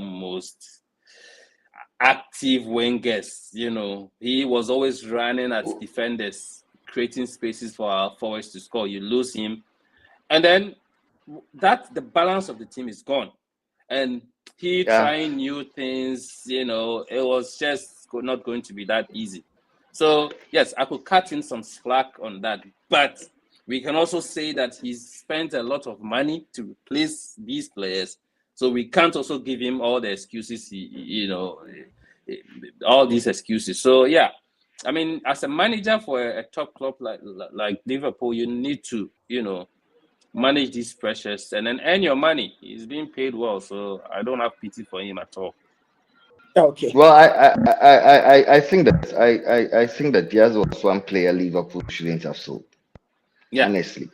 S3: most active wingers, he was always running at defenders, creating spaces for our forwards to score. You lose him, and then the balance of the team is gone. And he
S2: yeah,
S3: trying new things, it was just not going to be that easy. So yes, I could cut in some slack on that, but we can also say that he's spent a lot of money to replace these players. So we can't also give him all the excuses, all these excuses. So yeah, I mean, as a manager for a top club like Liverpool, you need to, manage these pressures and then earn your money. He's being paid well, so I don't have pity for him at all.
S1: Okay.
S2: Well, I think that I think that Diaz was one player Liverpool shouldn't have sold.
S3: Yeah,
S2: Honestly,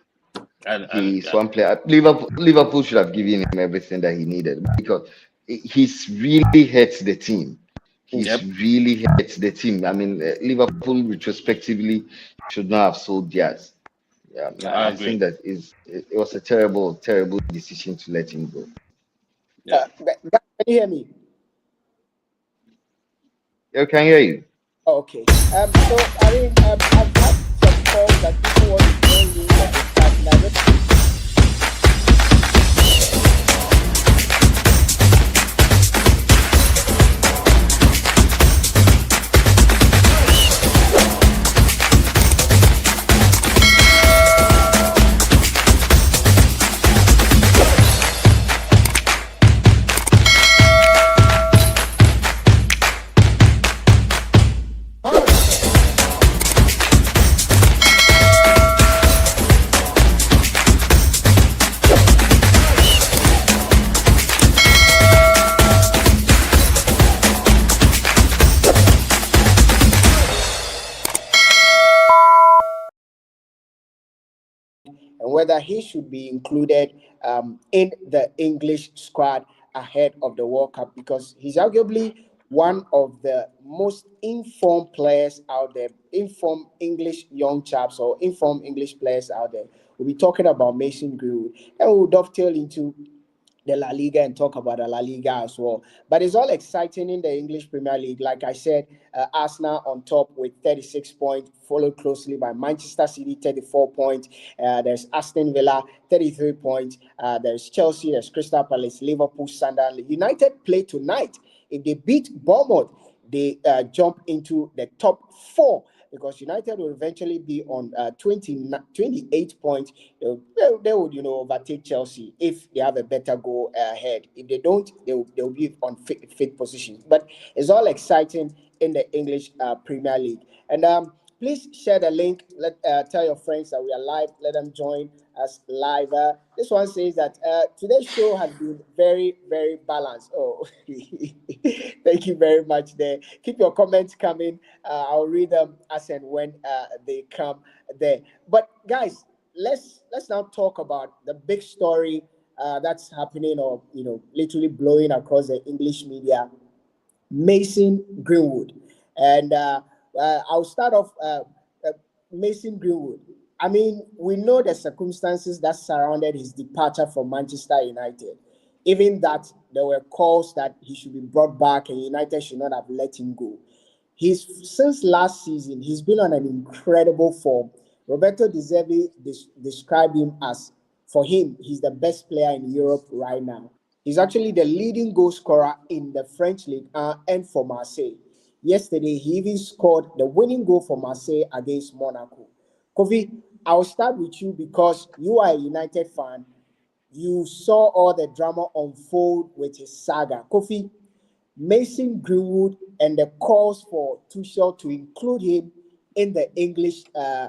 S3: and
S2: he's one player. Liverpool should have given him everything that he needed because he's really hurt the team. He's
S3: yep,
S2: really hurt the team. I mean, Liverpool retrospectively should not have sold Diaz. Yeah,
S3: I
S2: I think
S3: agree.
S2: that it was a terrible, terrible decision to let him go.
S3: Yeah.
S1: Can you hear me?
S2: Yeah, can hear you.
S1: Okay. So I mean, I've had some calls that people want to join me in the discussion. I just and whether he should be included in the English squad ahead of the World Cup because he's arguably one of the most informed players out there, informed English young chaps or informed English players out there. We'll be talking about Mason Greenwood and we'll dovetail into the La Liga and talk about the La Liga as well. But it's all exciting in the English Premier League. Like I said, Arsenal on top with 36 points, followed closely by Manchester City, 34 points. There's Aston Villa, 33 points. There's Chelsea, there's Crystal Palace, Liverpool, Sunderland. United play tonight. If they beat Bournemouth, they jump into the top four because United will eventually be on 28 points. They would, overtake Chelsea if they have a better goal ahead. If they don't, they'll be on fifth position. But it's all exciting in the English Premier League. And please share the link. Tell your friends that we are live. Let them join us live. This one says that today's show has been very, very balanced. Oh, thank you very much. There, keep your comments coming. I'll read them as and when they come there. But guys, let's now talk about the big story that's happening, or literally blowing across the English media. Mason Greenwood. And I'll start off uh, Mason Greenwood. I mean, we know the circumstances that surrounded his departure from Manchester United. Even that there were calls that he should be brought back and United should not have let him go. He's since last season, he's been on an incredible form. Roberto De Zerbi described him as, for him, he's the best player in Europe right now. He's actually the leading goal scorer in the French league and for Marseille. Yesterday, he even scored the winning goal for Marseille against Monaco. Kofi, I'll start with you because you are a United fan. You saw all the drama unfold with his saga. Kofi, Mason Greenwood and the calls for Tuchel to include him in the English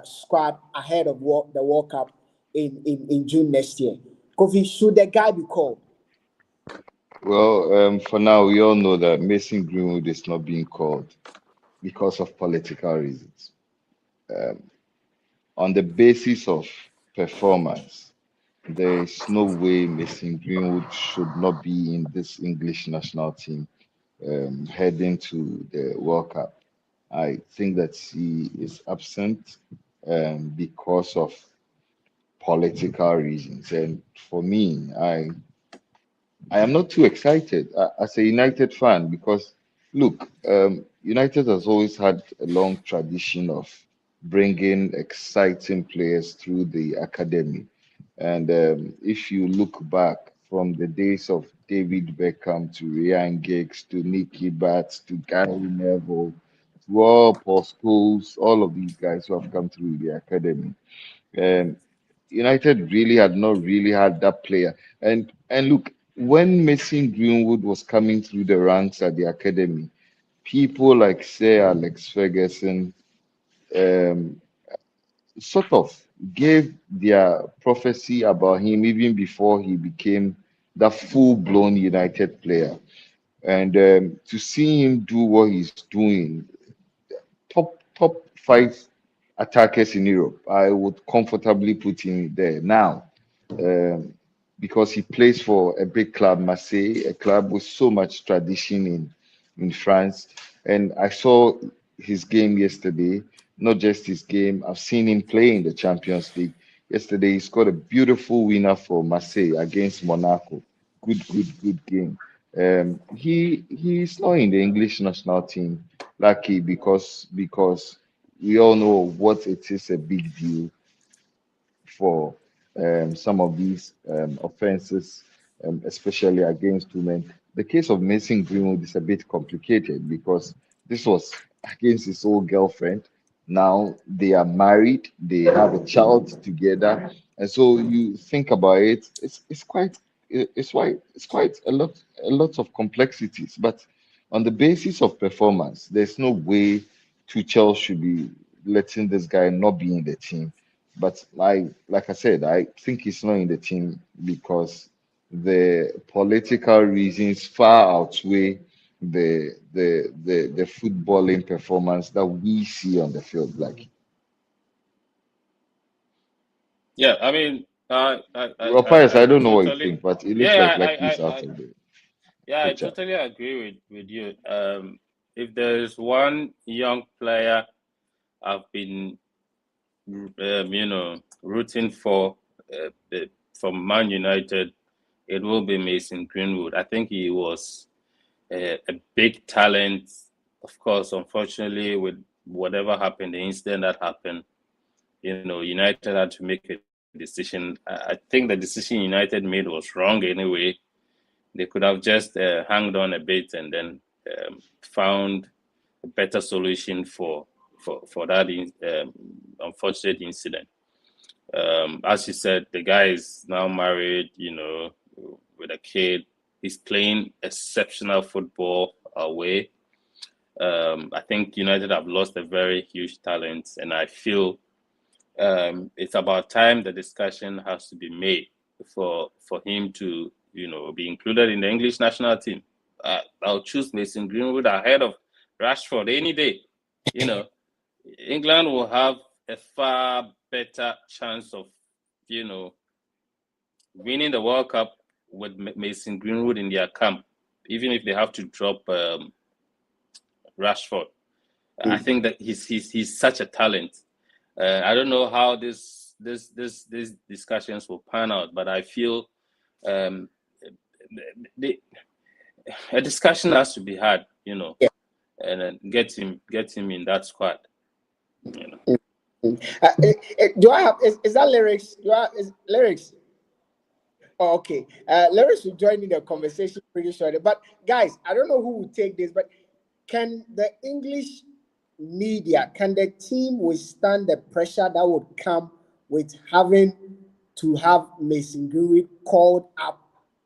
S1: squad ahead of the World Cup in June next year. Kofi, should the guy be called?
S2: Well, for now, we all know that Mason Greenwood is not being called because of political reasons. On the basis of performance, there is no way Mason Greenwood should not be in this English national team heading to the World Cup. I think that he is absent because of political reasons. And for me, I am not too excited as a United fan because, look, United has always had a long tradition of bringing exciting players through the academy. And if you look back from the days of David Beckham to Ryan Giggs to Nicky Batts to Gary Neville to all Paul Scholes, all of these guys who have come through the academy. United really had not really had that player. And look, when Mason Greenwood was coming through the ranks at the academy, people like Sir Alex Ferguson um, sort of gave their prophecy about him even before he became the full-blown United player. And to see him do what he's doing, top five attackers in Europe, I would comfortably put him there now, um, because he plays for a big club, Marseille, a club with so much tradition in France. And I saw his game yesterday. Not just his game, I've seen him play in the Champions League. Yesterday, he scored a beautiful winner for Marseille against Monaco. Good game. He's not in the English national team, lucky, because we all know what it is a big deal for some of these offenses, especially against women. The case of Mason Greenwood is a bit complicated because this was against his old girlfriend. Now they are married, they have a child together, and so you think about it, it's quite a lot of complexities. But on the basis of performance, there's no way Tuchel should be letting this guy not be in the team. But like I said, I think he's not in the team because the political reasons far outweigh the footballing performance that we see on the field. Like,
S3: Yeah, I mean,
S2: well, Pius, I
S3: I
S2: don't know what you
S3: totally,
S2: think, but it looks
S3: yeah,
S2: like he's out of the
S3: yeah, I
S2: picture.
S3: totally agree with you. If there's one young player I've been, rooting for, from Man United, it will be Mason Greenwood. I think he was a big talent. Of course, unfortunately, with whatever happened, the incident that happened, United had to make a decision. I think the decision United made was wrong anyway. They could have just hanged on a bit and then found a better solution for that unfortunate incident. As you said, the guy is now married, with a kid. He's playing exceptional football away. I think United have lost a very huge talent, and I feel it's about time the discussion has to be made for him to be included in the English national team. I'll choose Mason Greenwood ahead of Rashford any day. England will have a far better chance of winning the World Cup with Mason Greenwood in their camp, even if they have to drop Rashford. I think that he's such a talent. I don't know how these discussions will pan out, but I feel um, a discussion has to be had,
S1: Yeah.
S3: and then get him in that squad.
S1: Do I have is that lyrics? Is lyrics? Oh, okay. Lyrics will join in the conversation pretty shortly. But guys, I don't know who will take this, but can the English media, can the team withstand the pressure that would come with having to have Mason Greenwood called up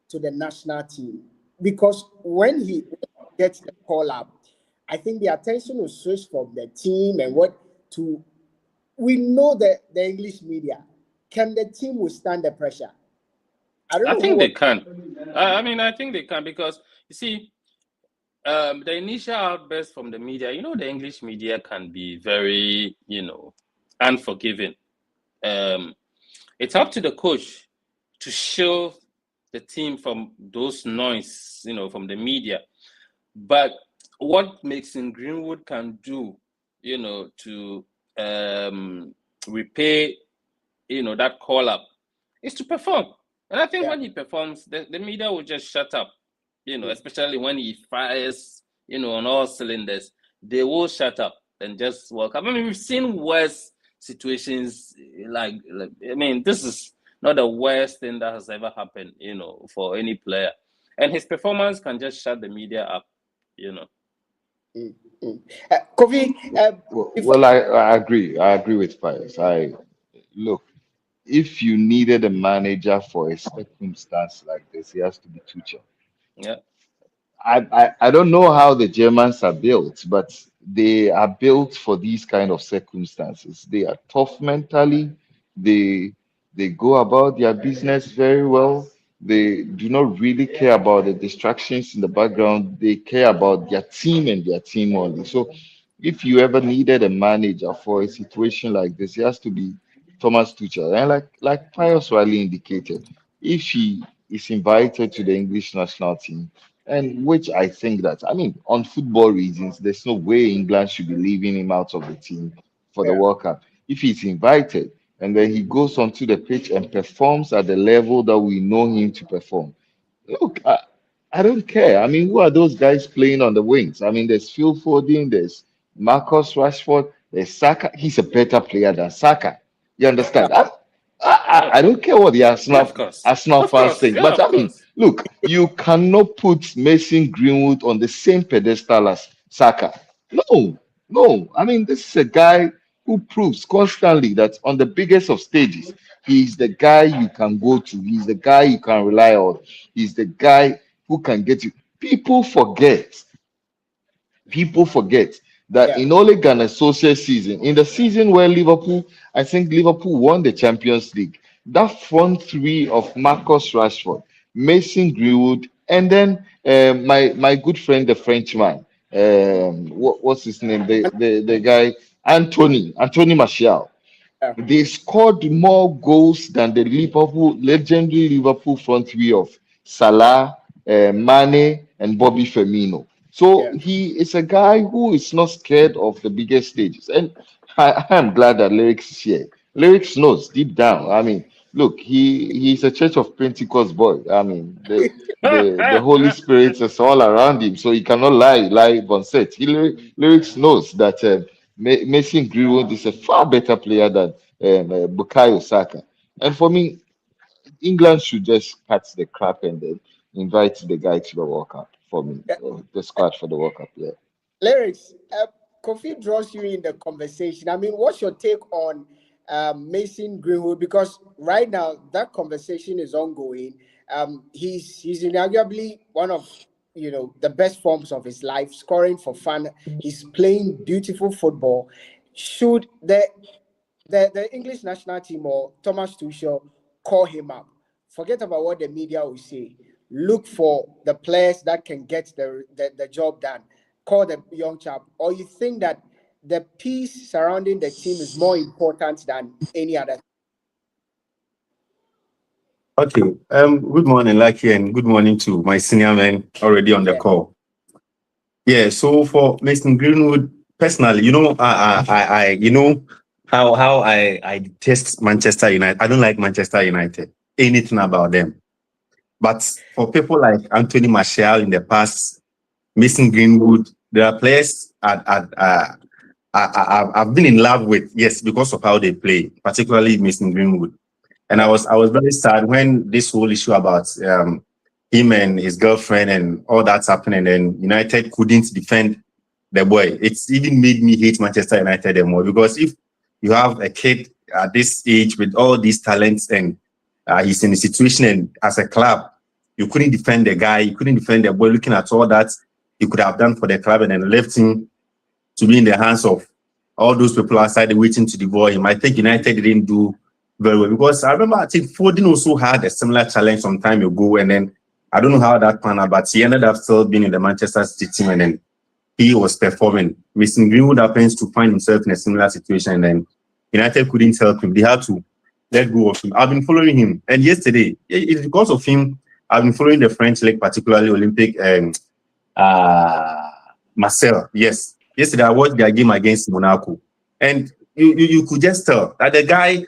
S1: to the national team? Because when he gets the call up, I think the attention will switch from the team and what to. We know that the English media, can the team withstand the pressure? I don't
S3: I
S1: know who
S3: think
S1: was.
S3: they can. I mean, I think they can because you see, the initial outburst from the media. The English media can be very, unforgiving. Um, it's up to the coach to shield the team from those noise, from the media. But what Mason Greenwood can do, to repay, that call up, is to perform. And I think
S1: Yeah.
S3: when he performs, the media will just shut up, especially when he fires, on all cylinders. They will shut up and just walk up. I mean, we've seen worse situations. I mean, this is not the worst thing that has ever happened, for any player. And his performance can just shut the media up.
S1: Mm, mm. Kofi,
S2: Well,
S1: before
S2: well, I agree. I agree with Pius. I look. if you needed a manager for a circumstance like this, it has to be Tuchel.
S3: Yeah.
S2: I don't know how the Germans are built, but they are built for these kind of circumstances. They are tough mentally. They they go about their business very well. They do not really care about the distractions in the background. They care about their team and their team only. So if you ever needed a manager for a situation like this, it has to be Thomas Tuchel. And like Pius Riley indicated, if he is invited to the English national team, and which I think that, I mean, on football reasons, there's no way England should be leaving him out of the team for the
S1: Yeah.
S2: World Cup. If he's invited and then he goes onto the pitch and performs at the level that we know him to perform, look, I don't care. I mean, who are those guys playing on the wings? I mean, there's Phil Foden, there's Marcus Rashford, there's Saka. He's a better player than Saka. You
S1: Yeah.
S2: understand?
S3: Oh,
S2: I don't care what the
S3: yeah, of course.
S2: Arsenal
S3: Of
S2: fans
S3: course.
S2: think,
S3: Yeah,
S2: but
S3: of
S2: I mean,
S3: course.
S2: look, you cannot put Mason Greenwood on the same pedestal as Saka. No, no. I mean, this is a guy who proves constantly that on the biggest of stages, he's the guy you can go to. He's the guy you can rely on. He's the guy who can get you. People forget that
S1: Yeah.
S2: in Ole Gunnar Solskjaer's season, in the season where Liverpool, I think Liverpool won the Champions League, that front three of Marcus Rashford, Mason Greenwood, and then my good friend, the Frenchman, what's his name? The guy, Anthony Martial.
S1: Yeah.
S2: They scored more goals than the legendary Liverpool front three of Salah, Mane, and Bobby Firmino. So
S1: Yeah.
S2: he is a guy who is not scared of the biggest stages. And I am glad that Lyrics is here. Lyrics knows deep down. I mean, look, he's a Church of Pentecost boy. I mean, the Holy Spirit is all around him, so he cannot lie on set. Lyrics knows that Mason Greenwood is a far better player than Bukayo Saka. And for me, England should just cut the crap and then invite the guy to the World Cup for me,
S1: Yeah.
S2: the squad for the World Cup. Yeah.
S1: Lyrics, Kofi draws you in the conversation. I mean, what's your take on Mason Greenwood? Because right now that conversation is ongoing. He's inarguably one of the best forms of his life, scoring for fun. He's playing beautiful football. Should the English national team or Thomas Tuchel call him up? Forget about what the media will say. Look for the players that can get the job done. Call the young chap. Or you think that the peace surrounding the team is more important than any other?
S4: Okay. Good morning, Lucky, and good morning to my senior men already on the
S1: Yeah.
S4: call. Yeah. So for Mason Greenwood, personally, how I detest Manchester United. I don't like Manchester United. Anything about them. But for people like Anthony Martial in the past, Mason Greenwood, there are players I've been in love with, yes, because of how they play, particularly Mason Greenwood. And I was very sad when this whole issue about him and his girlfriend and all that's happening, and United couldn't defend the boy. It's even made me hate Manchester United more, because if you have a kid at this age with all these talents and he's in a situation, and as a club, you couldn't defend the guy, you couldn't defend the boy, looking at all that he could have done for the club, and then left him to be in the hands of all those people outside waiting to devour him. I think United didn't do very well, because I remember I think Foden also had a similar challenge some time ago, and then I don't know how that panned out, but he ended up still being in the Manchester City team, and then he was performing. Mason Greenwood happens to find himself in a similar situation, and then United couldn't help him. They had to let go of him. I've been following him, and yesterday, it's because of him, I've been following the French league, particularly Olympic and Marcel. Yes, yesterday I watched their game against Monaco, and you could just tell that the guy,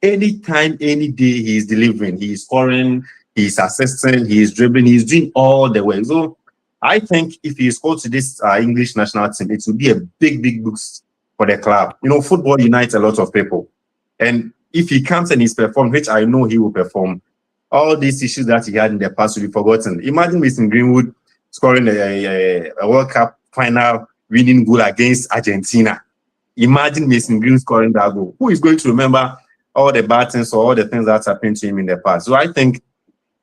S4: anytime, any day, he is delivering, he is scoring, he is assisting, he is dribbling, he is doing all the way. So I think if he is called to this English national team, it will be a big boost for the club. Football unites a lot of people, and if he comes and he's performed, which I know he will perform, all these issues that he had in the past will be forgotten. Imagine Mason Greenwood scoring a World Cup final winning goal against Argentina. Imagine Mason Greenwood scoring that goal. Who is going to remember all the bad things or all the things that's happened to him in the past. So I think,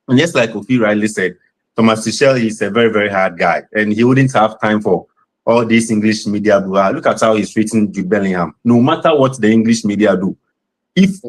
S4: and just like Kofi rightly said, Thomas Tuchel is a very, very hard guy, and he wouldn't have time for all this English media. Look at how he's treating Jude Bellingham. No matter what the English media do, if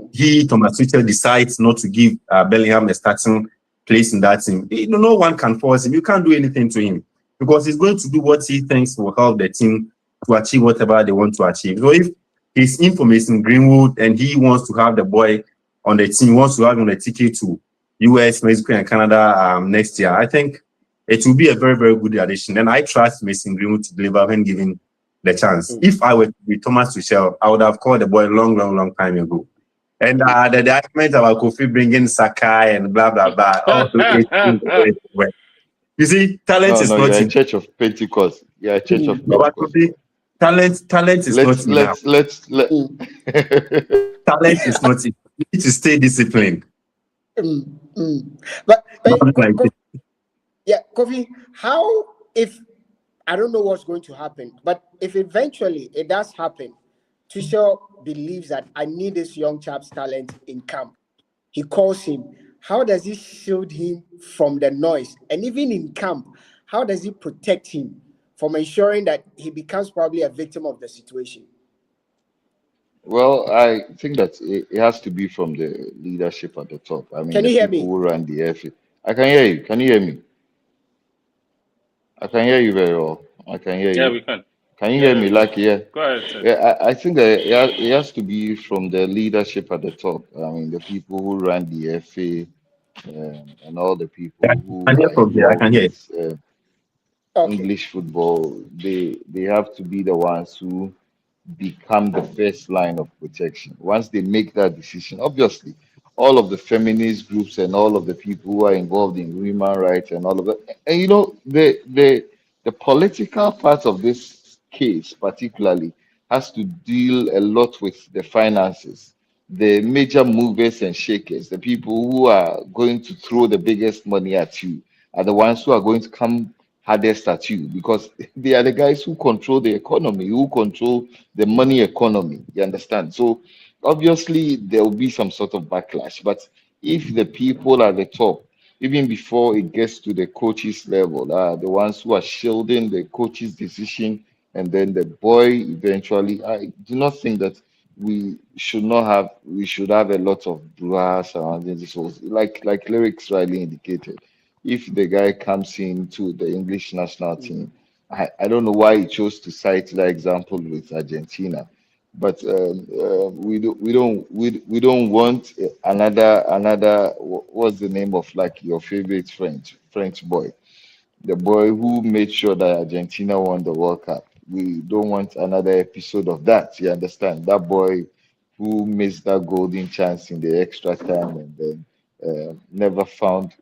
S4: Thomas Tuchel, decides not to give Bellingham a starting place in that team, no one can force him. You can't do anything to him because he's going to do what he thinks will help the team to achieve whatever they want to achieve. So if he's in for Mason Greenwood and he wants to have the boy on the team, wants to have him on the ticket to US, Mexico, and Canada next year, I think it will be a very, very good addition. And I trust Mason Greenwood to deliver when given the chance. If I were to be Thomas Tuchel, I would have called the boy long time ago. And the argument about Kofi bringing Sakai and blah, blah, blah, all the you see, talent is not
S2: you're a
S4: enough.
S2: church of Pentecost. You're a church of
S4: But
S2: Pentecost.
S4: Talent is not enough. Talent is not enough. You need to stay disciplined.
S1: But yeah, Kofi, how if I don't know what's going to happen, but if eventually it does happen, Tuchel believes that I need this young chap's talent in camp. He calls him. How does he shield him from the noise? And even in camp, how does he protect him from ensuring that he becomes probably a victim of the situation?
S2: Well, I think that it has to be from the leadership at the top. I mean,
S1: Can
S2: the
S1: you hear
S2: people
S1: me?
S2: who run the FA. I can hear you. Can you hear me? I can hear you very well. I can hear
S3: Yeah,
S2: you.
S3: we can.
S2: Can you
S3: Yeah,
S2: hear me? Like, yeah.
S3: Go ahead, sir.
S2: Yeah, I think that it has to be from the leadership at the top. I mean, the people who run the FA and all the people
S4: I
S2: who
S4: can hear
S2: are
S4: from here. I can
S2: involved
S4: hear.
S2: with
S1: Okay.
S2: English football. They have to be the ones who become the first line of protection. Once they make that decision, obviously, all of the feminist groups and all of the people who are involved in women rights and all of that, and the political part of this case particularly has to deal a lot with the finances, the major movers and shakers, the people who are going to throw the biggest money at you are the ones who are going to come hardest at you because they are the guys who control the economy, who control the money economy. You understand? So obviously there will be some sort of backlash. But if the people at the top, even before it gets to the coaches level, the ones who are shielding the coach's decision, and then the boy eventually, I do not think that we should have a lot of brouhaha around this. So like lyrics rightly indicated, if the guy comes into the English national team, I don't know why he chose to cite the example with Argentina, but we don't want another what's the name of like your favorite French boy, the boy who made sure that Argentina won the World Cup. We don't want another episode of that. You understand? That boy who missed that golden chance in the extra time and then never found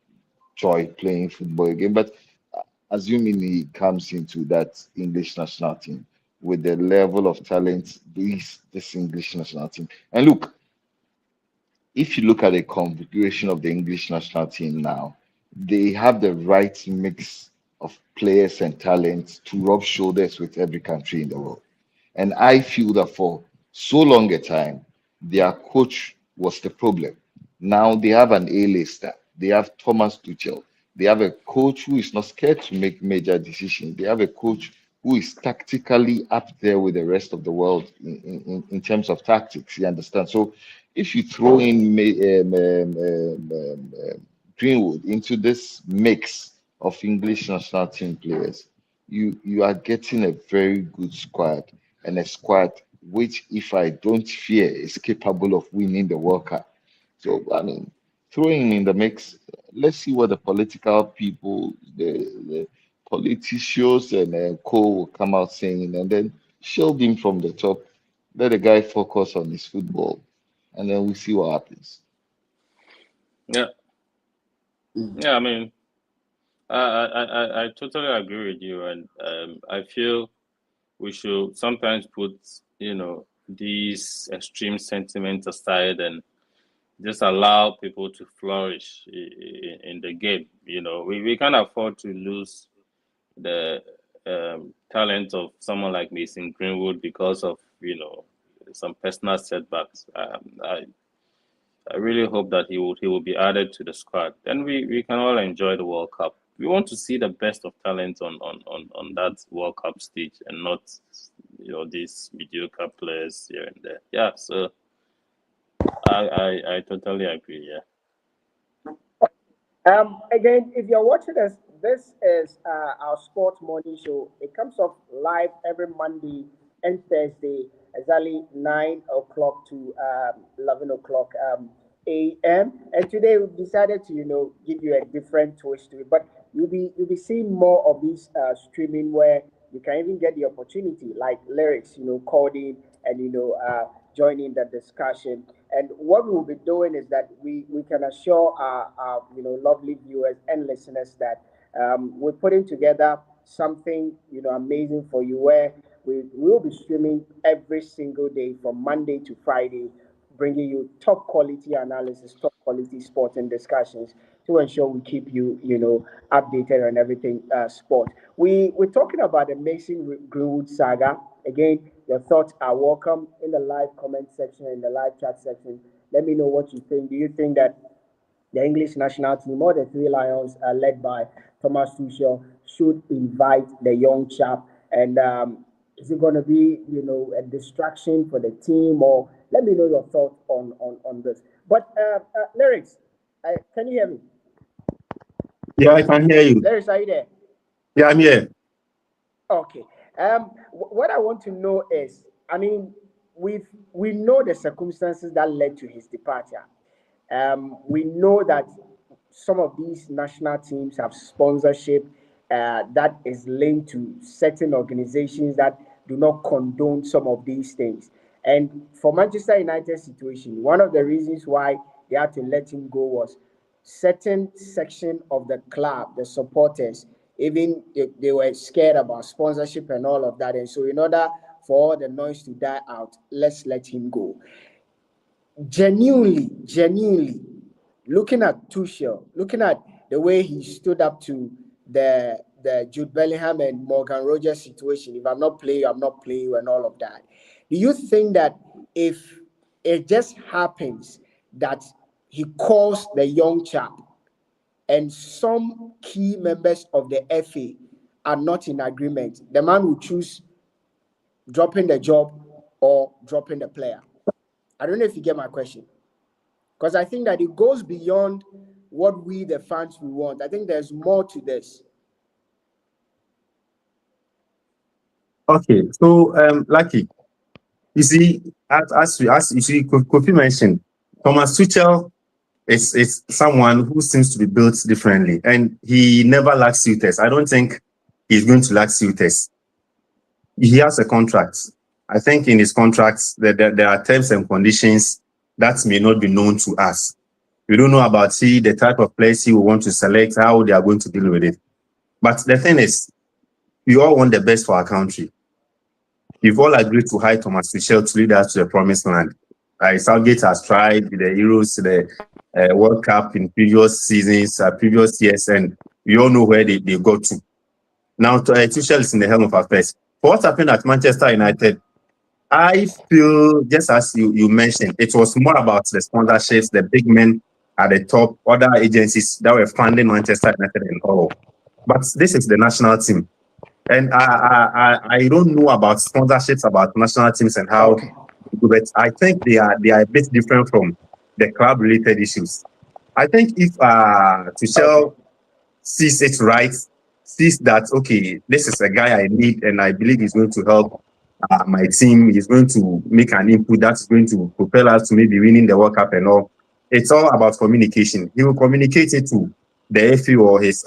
S2: joy playing football again. But assuming he comes into that English national team with the level of talent this English national team. And look, if you look at the configuration of the English national team now, they have the right mix of players and talents to rub shoulders with every country in the world. And I feel that for so long a time, their coach was the problem. Now they have an A-lister. They have Thomas Tuchel. They have a coach who is not scared to make major decisions. They have a coach who is tactically up there with the rest of the world in terms of tactics. You understand? So if you throw in Greenwood into this mix of English national team players, you are getting a very good squad and a squad which, if I don't fear, is capable of winning the World Cup. So I mean, throwing in the mix, let's see what the political people, the politicians and co will come out saying, and then shield him from the top. Let the guy focus on his football, and then we see what happens.
S3: Yeah. Yeah, I mean, I totally agree with you, and I feel we should sometimes put these extreme sentiments aside and just allow people to flourish in the game. We can't afford to lose the talent of someone like Mason Greenwood because of some personal setbacks. I really hope that he will be added to the squad. Then we can all enjoy the World Cup. We want to see the best of talent on that World Cup stage, and not these mediocre players here and there. Yeah, so I totally agree. Yeah.
S1: Again, if you're watching us, this is our sports morning show. It comes off live every Monday and Thursday, exactly 9 o'clock to 11 o'clock a.m. And today we've decided to give you a different twist to it. But you'll be seeing more of these streaming where you can even get the opportunity, like lyrics, called in and joining the discussion. And what we will be doing is that we can assure our lovely viewers and listeners that we're putting together something amazing for you, where we will be streaming every single day from Monday to Friday, bringing you top quality analysis, top quality sports and discussions to ensure we keep you updated on everything sport. We're talking about the Mason Greenwood saga. Again, your thoughts are welcome in the live comment section, in the live chat section. Let me know what you think. Do you think that the English national team, or the Three Lions, led by Thomas Tuchel, should invite the young chap? And is it going to be, a distraction for the team? Or let me know your thoughts on this. But lyrics, can you hear me?
S4: Yeah, I can hear you.
S1: Lyrics, are you there?
S4: Yeah, I'm here.
S1: Okay. What I want to know is, I mean, we know the circumstances that led to his departure. We know that some of these national teams have sponsorship that is linked to certain organizations that do not condone some of these things. And for Manchester United's situation, one of the reasons why they had to let him go was certain section of the club, the supporters, even they were scared about sponsorship and all of that. And so in order for all the noise to die out, let's let him go. Genuinely, looking at Tuchel, looking at the way he stood up to the Jude Bellingham and Morgan Rogers situation, if I'm not playing you, I'm not playing you, and all of that. Do you think that if it just happens that he calls the young chap and some key members of the FA are not in agreement, the man will choose dropping the job or dropping the player? I don't know if you get my question. Because I think that it goes beyond what we, the fans, we want. I think there's more to this.
S4: Okay, so Lucky, you see, as you see, Kofi mentioned, Thomas Tuchel is someone who seems to be built differently, and he never lacks suitors. I don't think he's going to lack suitors. He has a contract. I think in his contracts there are terms and conditions that may not be known to us. We don't know about the type of players he will want to select, how they are going to deal with it. But the thing is, we all want the best for our country. We've all agreed to hire Thomas Tuchel to lead us to the promised land. Southgate has tried with the Euros, the World Cup in previous seasons, previous years, and we all know where they got to. Now, Tuchel is in the helm of affairs. For what happened at Manchester United, I feel, just as you mentioned, it was more about the sponsorships, the big men at the top, other agencies that were funding Manchester United and all. But this is the national team. And I don't know about sponsorships, about national teams and how, but I think they are a bit different from the club-related issues. I think if Tuchel sees it right, sees that, okay, this is a guy I need and I believe he's going to help my team, he's going to make an input that's going to propel us to maybe winning the World Cup and all. It's all about communication. He will communicate it to the FA or his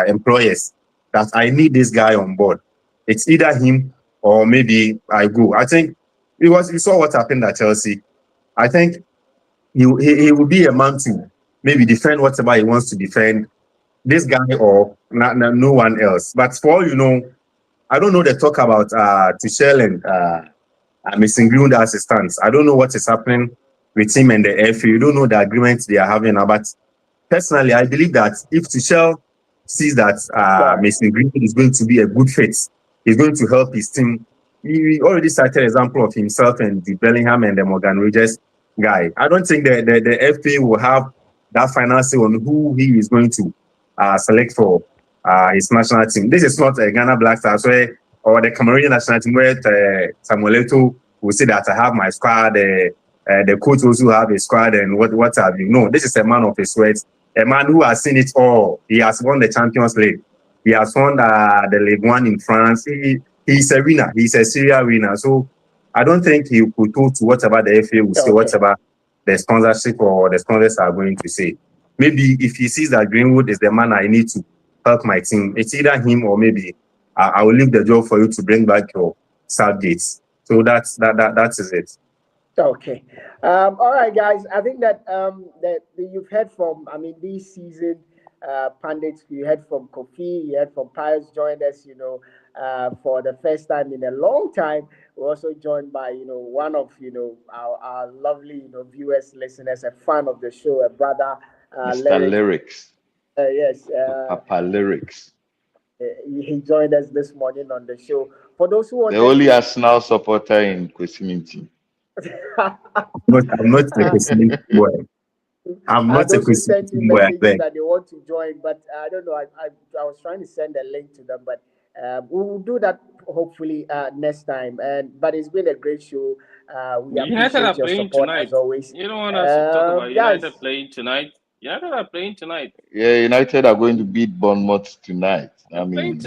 S4: employers that I need this guy on board. It's either him or maybe I go. I think you saw what happened at Chelsea. I think he will be a man to maybe defend whatever he wants to defend, this guy or no one else. But for all you know, I don't know the talk about Tuchel and Mason Greenwood as it stands. I don't know what is happening with him and the FA. You don't know the agreement they are having now. But personally, I believe that if Tuchel sees that Mason Greenwood is going to be a good fit, he's going to help his team. He already cited an example of himself and the Bellingham and the Morgan Rogers. guy. I don't think the FA will have that final say on who he is going to select for his national team. This is not a Ghana Black Stars or the Cameroonian national team where Samuel Eto'o will say that I have my squad, the coach also have a squad and what have you. No, this is a man of his words, a man who has seen it all. He has won the Champions League. He has won the League One in France. He's a winner. He's a serial winner. So I don't think he could go to whatever the FA will say, whatever the sponsorship or the sponsors are going to say. Maybe if he sees that Greenwood is the man I need to help my team, it's either him or maybe I will leave the job for you to bring back your Southgate. So that is it.
S1: Okay. All right, guys. I think that that you've heard from. I mean, this season, pundits. You heard from Kofi. You heard from Pius. Joined us. For the first time in a long time. We're also joined by one of our lovely viewers, listeners, a fan of the show, a brother,
S2: Mr. Lyrics.
S1: Yes.
S2: Papa Lyrics.
S1: He joined us this morning on the show. For those who want
S2: the only Arsenal supporter in Kwesiminti.
S4: I'm not a Kwesiminti boy. I'm not a Kwesiminti boy.
S1: That they want to join, but I don't know. I was trying to send a link to them, but we will do that hopefully next time. But it's been a great show. We appreciate your support
S3: tonight.
S1: As always.
S3: You don't want us to talk about United playing tonight. United are playing tonight.
S2: Yeah, United are going to beat Bournemouth tonight. I mean,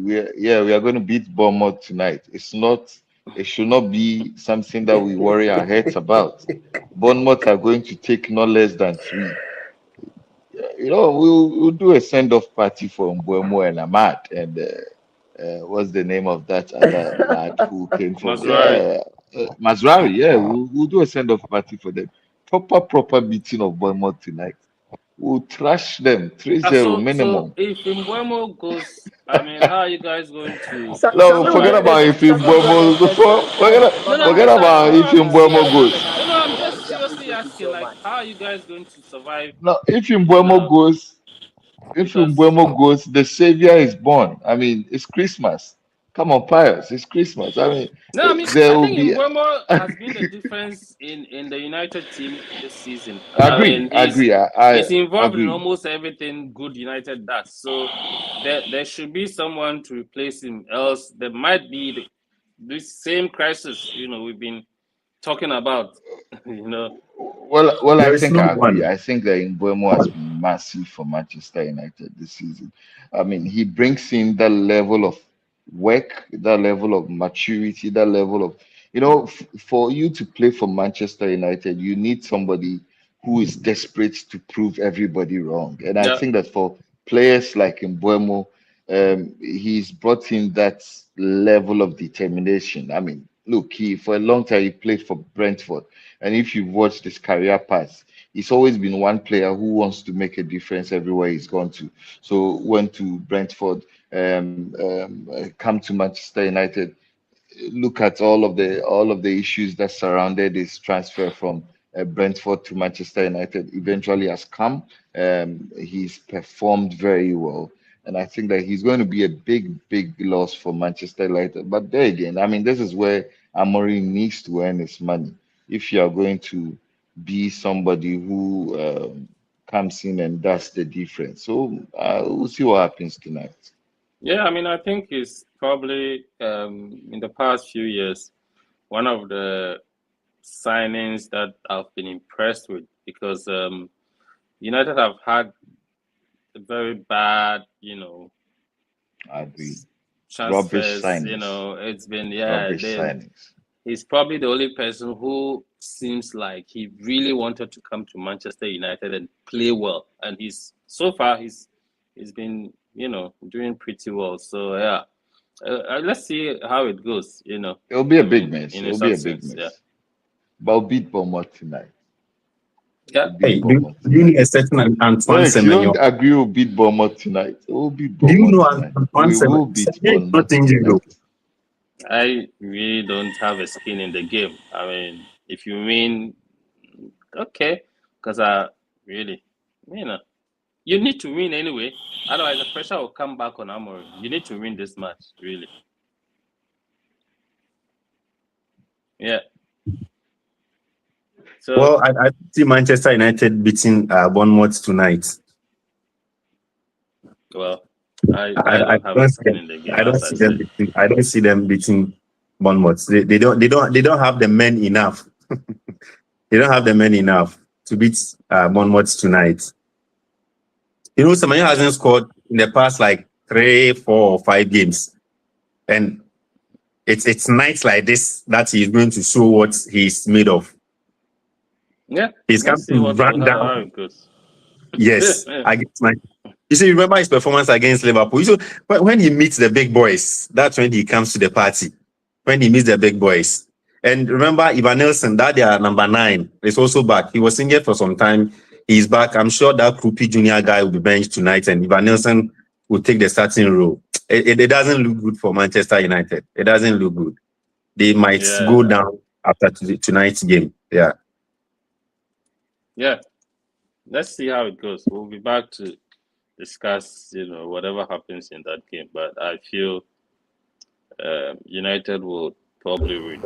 S2: we are going to beat Bournemouth tonight. It should not be something that we worry our heads about. Bournemouth are going to take no less than 3. We'll do a send-off party for Mbeumo and Ahmad and what's the name of that other lad who came from Mazraoui. Yeah, we'll do a send-off party for them. Proper beating of Bournemouth tonight. We'll trash them 3-0 minimum.
S3: So if Mbeumo goes, I mean, how are you guys going to?
S2: No, forget about if Mbeumo goes. Forget about if Mbeumo goes.
S3: No, I'm just seriously asking, like, how are you guys going to survive?
S2: No, if Mbeumo goes, the savior is born. I mean, it's Christmas. Come on, Pius, it's Christmas. I mean,
S3: I think Mbeumo has been the difference in the United team this season.
S2: Agree.
S3: He's involved
S2: agree.
S3: in almost everything good United does. So there should be someone to replace him. Else there might be this same crisis, we've been talking about.
S2: Well, I think I agree. I think that Mbeumo has been massive for Manchester United this season. I mean, he brings in that level of work, that level of maturity, that level of, for you to play for Manchester United, you need somebody who is desperate to prove everybody wrong. And I think that for players like Mbeumo, he's brought in that level of determination. I mean, look, for a long time he played for Brentford, and if you've watched his career path, he's always been one player who wants to make a difference everywhere he's gone to. So went to Brentford, come to Manchester United. Look at all of the issues that surrounded his transfer from Brentford to Manchester United. Eventually has come. He's performed very well. And I think that he's going to be a big loss for Manchester United. But there again, I mean, this is where Amorim needs to earn his money. If you are going to be somebody who comes in and does the difference. So we'll see what happens tonight.
S3: Yeah, I mean, I think it's probably in the past few years one of the signings that I've been impressed with, because United have had a very bad,
S2: I agree.
S3: transfers.
S2: Rubbish signings.
S3: It's been
S2: rubbish signings.
S3: He's probably the only person who seems like he really wanted to come to Manchester United and play well, and he's been doing pretty well. So yeah, let's see how it goes.
S2: It'll be a big mess. It'll be a big mess. Yeah. But I'll beat Bournemouth tonight.
S3: Yeah.
S4: Hey, do you need a certain Antoine
S2: Semenyo? You don't agree we'll beat Bournemouth tonight? We'll beat Bournemouth.
S4: Do you know
S2: Antoine Semenyo? We will beat Bournemouth tonight.
S3: I really don't have a skin in the game. I mean, if you mean, okay, because you need to win anyway. Otherwise, the pressure will come back on Amorim. You need to win this match, really. Yeah. So,
S4: Well, I see Manchester United beating Bournemouth tonight.
S3: well, I don't have a skin in the game, as I said.
S4: I don't see them beating Bournemouth. They don't have the men enough. They don't have the men enough to beat Bournemouth tonight. You know, Semenyo hasn't scored in the past like 3, 4, or 5 games, and it's nights like this that he's going to show what he's made of.
S3: Yeah,
S4: He's come
S3: let's see
S4: to
S3: how it goes.
S4: Yes, you see, remember his performance against Liverpool. So when he meets the big boys, that's when he comes to the party. When he meets the big boys, and remember Ivan Nelson, that they are number 9, is also back. He was injured for some time. He's back. I'm sure that Krupi Junior guy will be benched tonight, and Ivan Nelson will take the starting role. It doesn't look good for Manchester United. It doesn't look good. They might go down after tonight's game. Yeah.
S3: Yeah. Let's see how it goes. We'll be back to discuss, whatever happens in that game. But I feel United will probably win.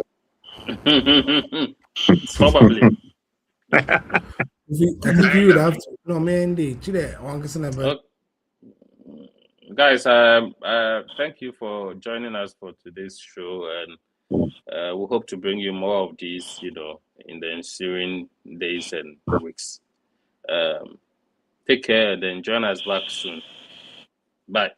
S3: Probably.
S5: I think you would have to. No, man,
S3: guys, thank you for joining us for today's show, and we hope to bring you more of these, in the ensuing days and weeks. Take care and then join us back soon. Bye.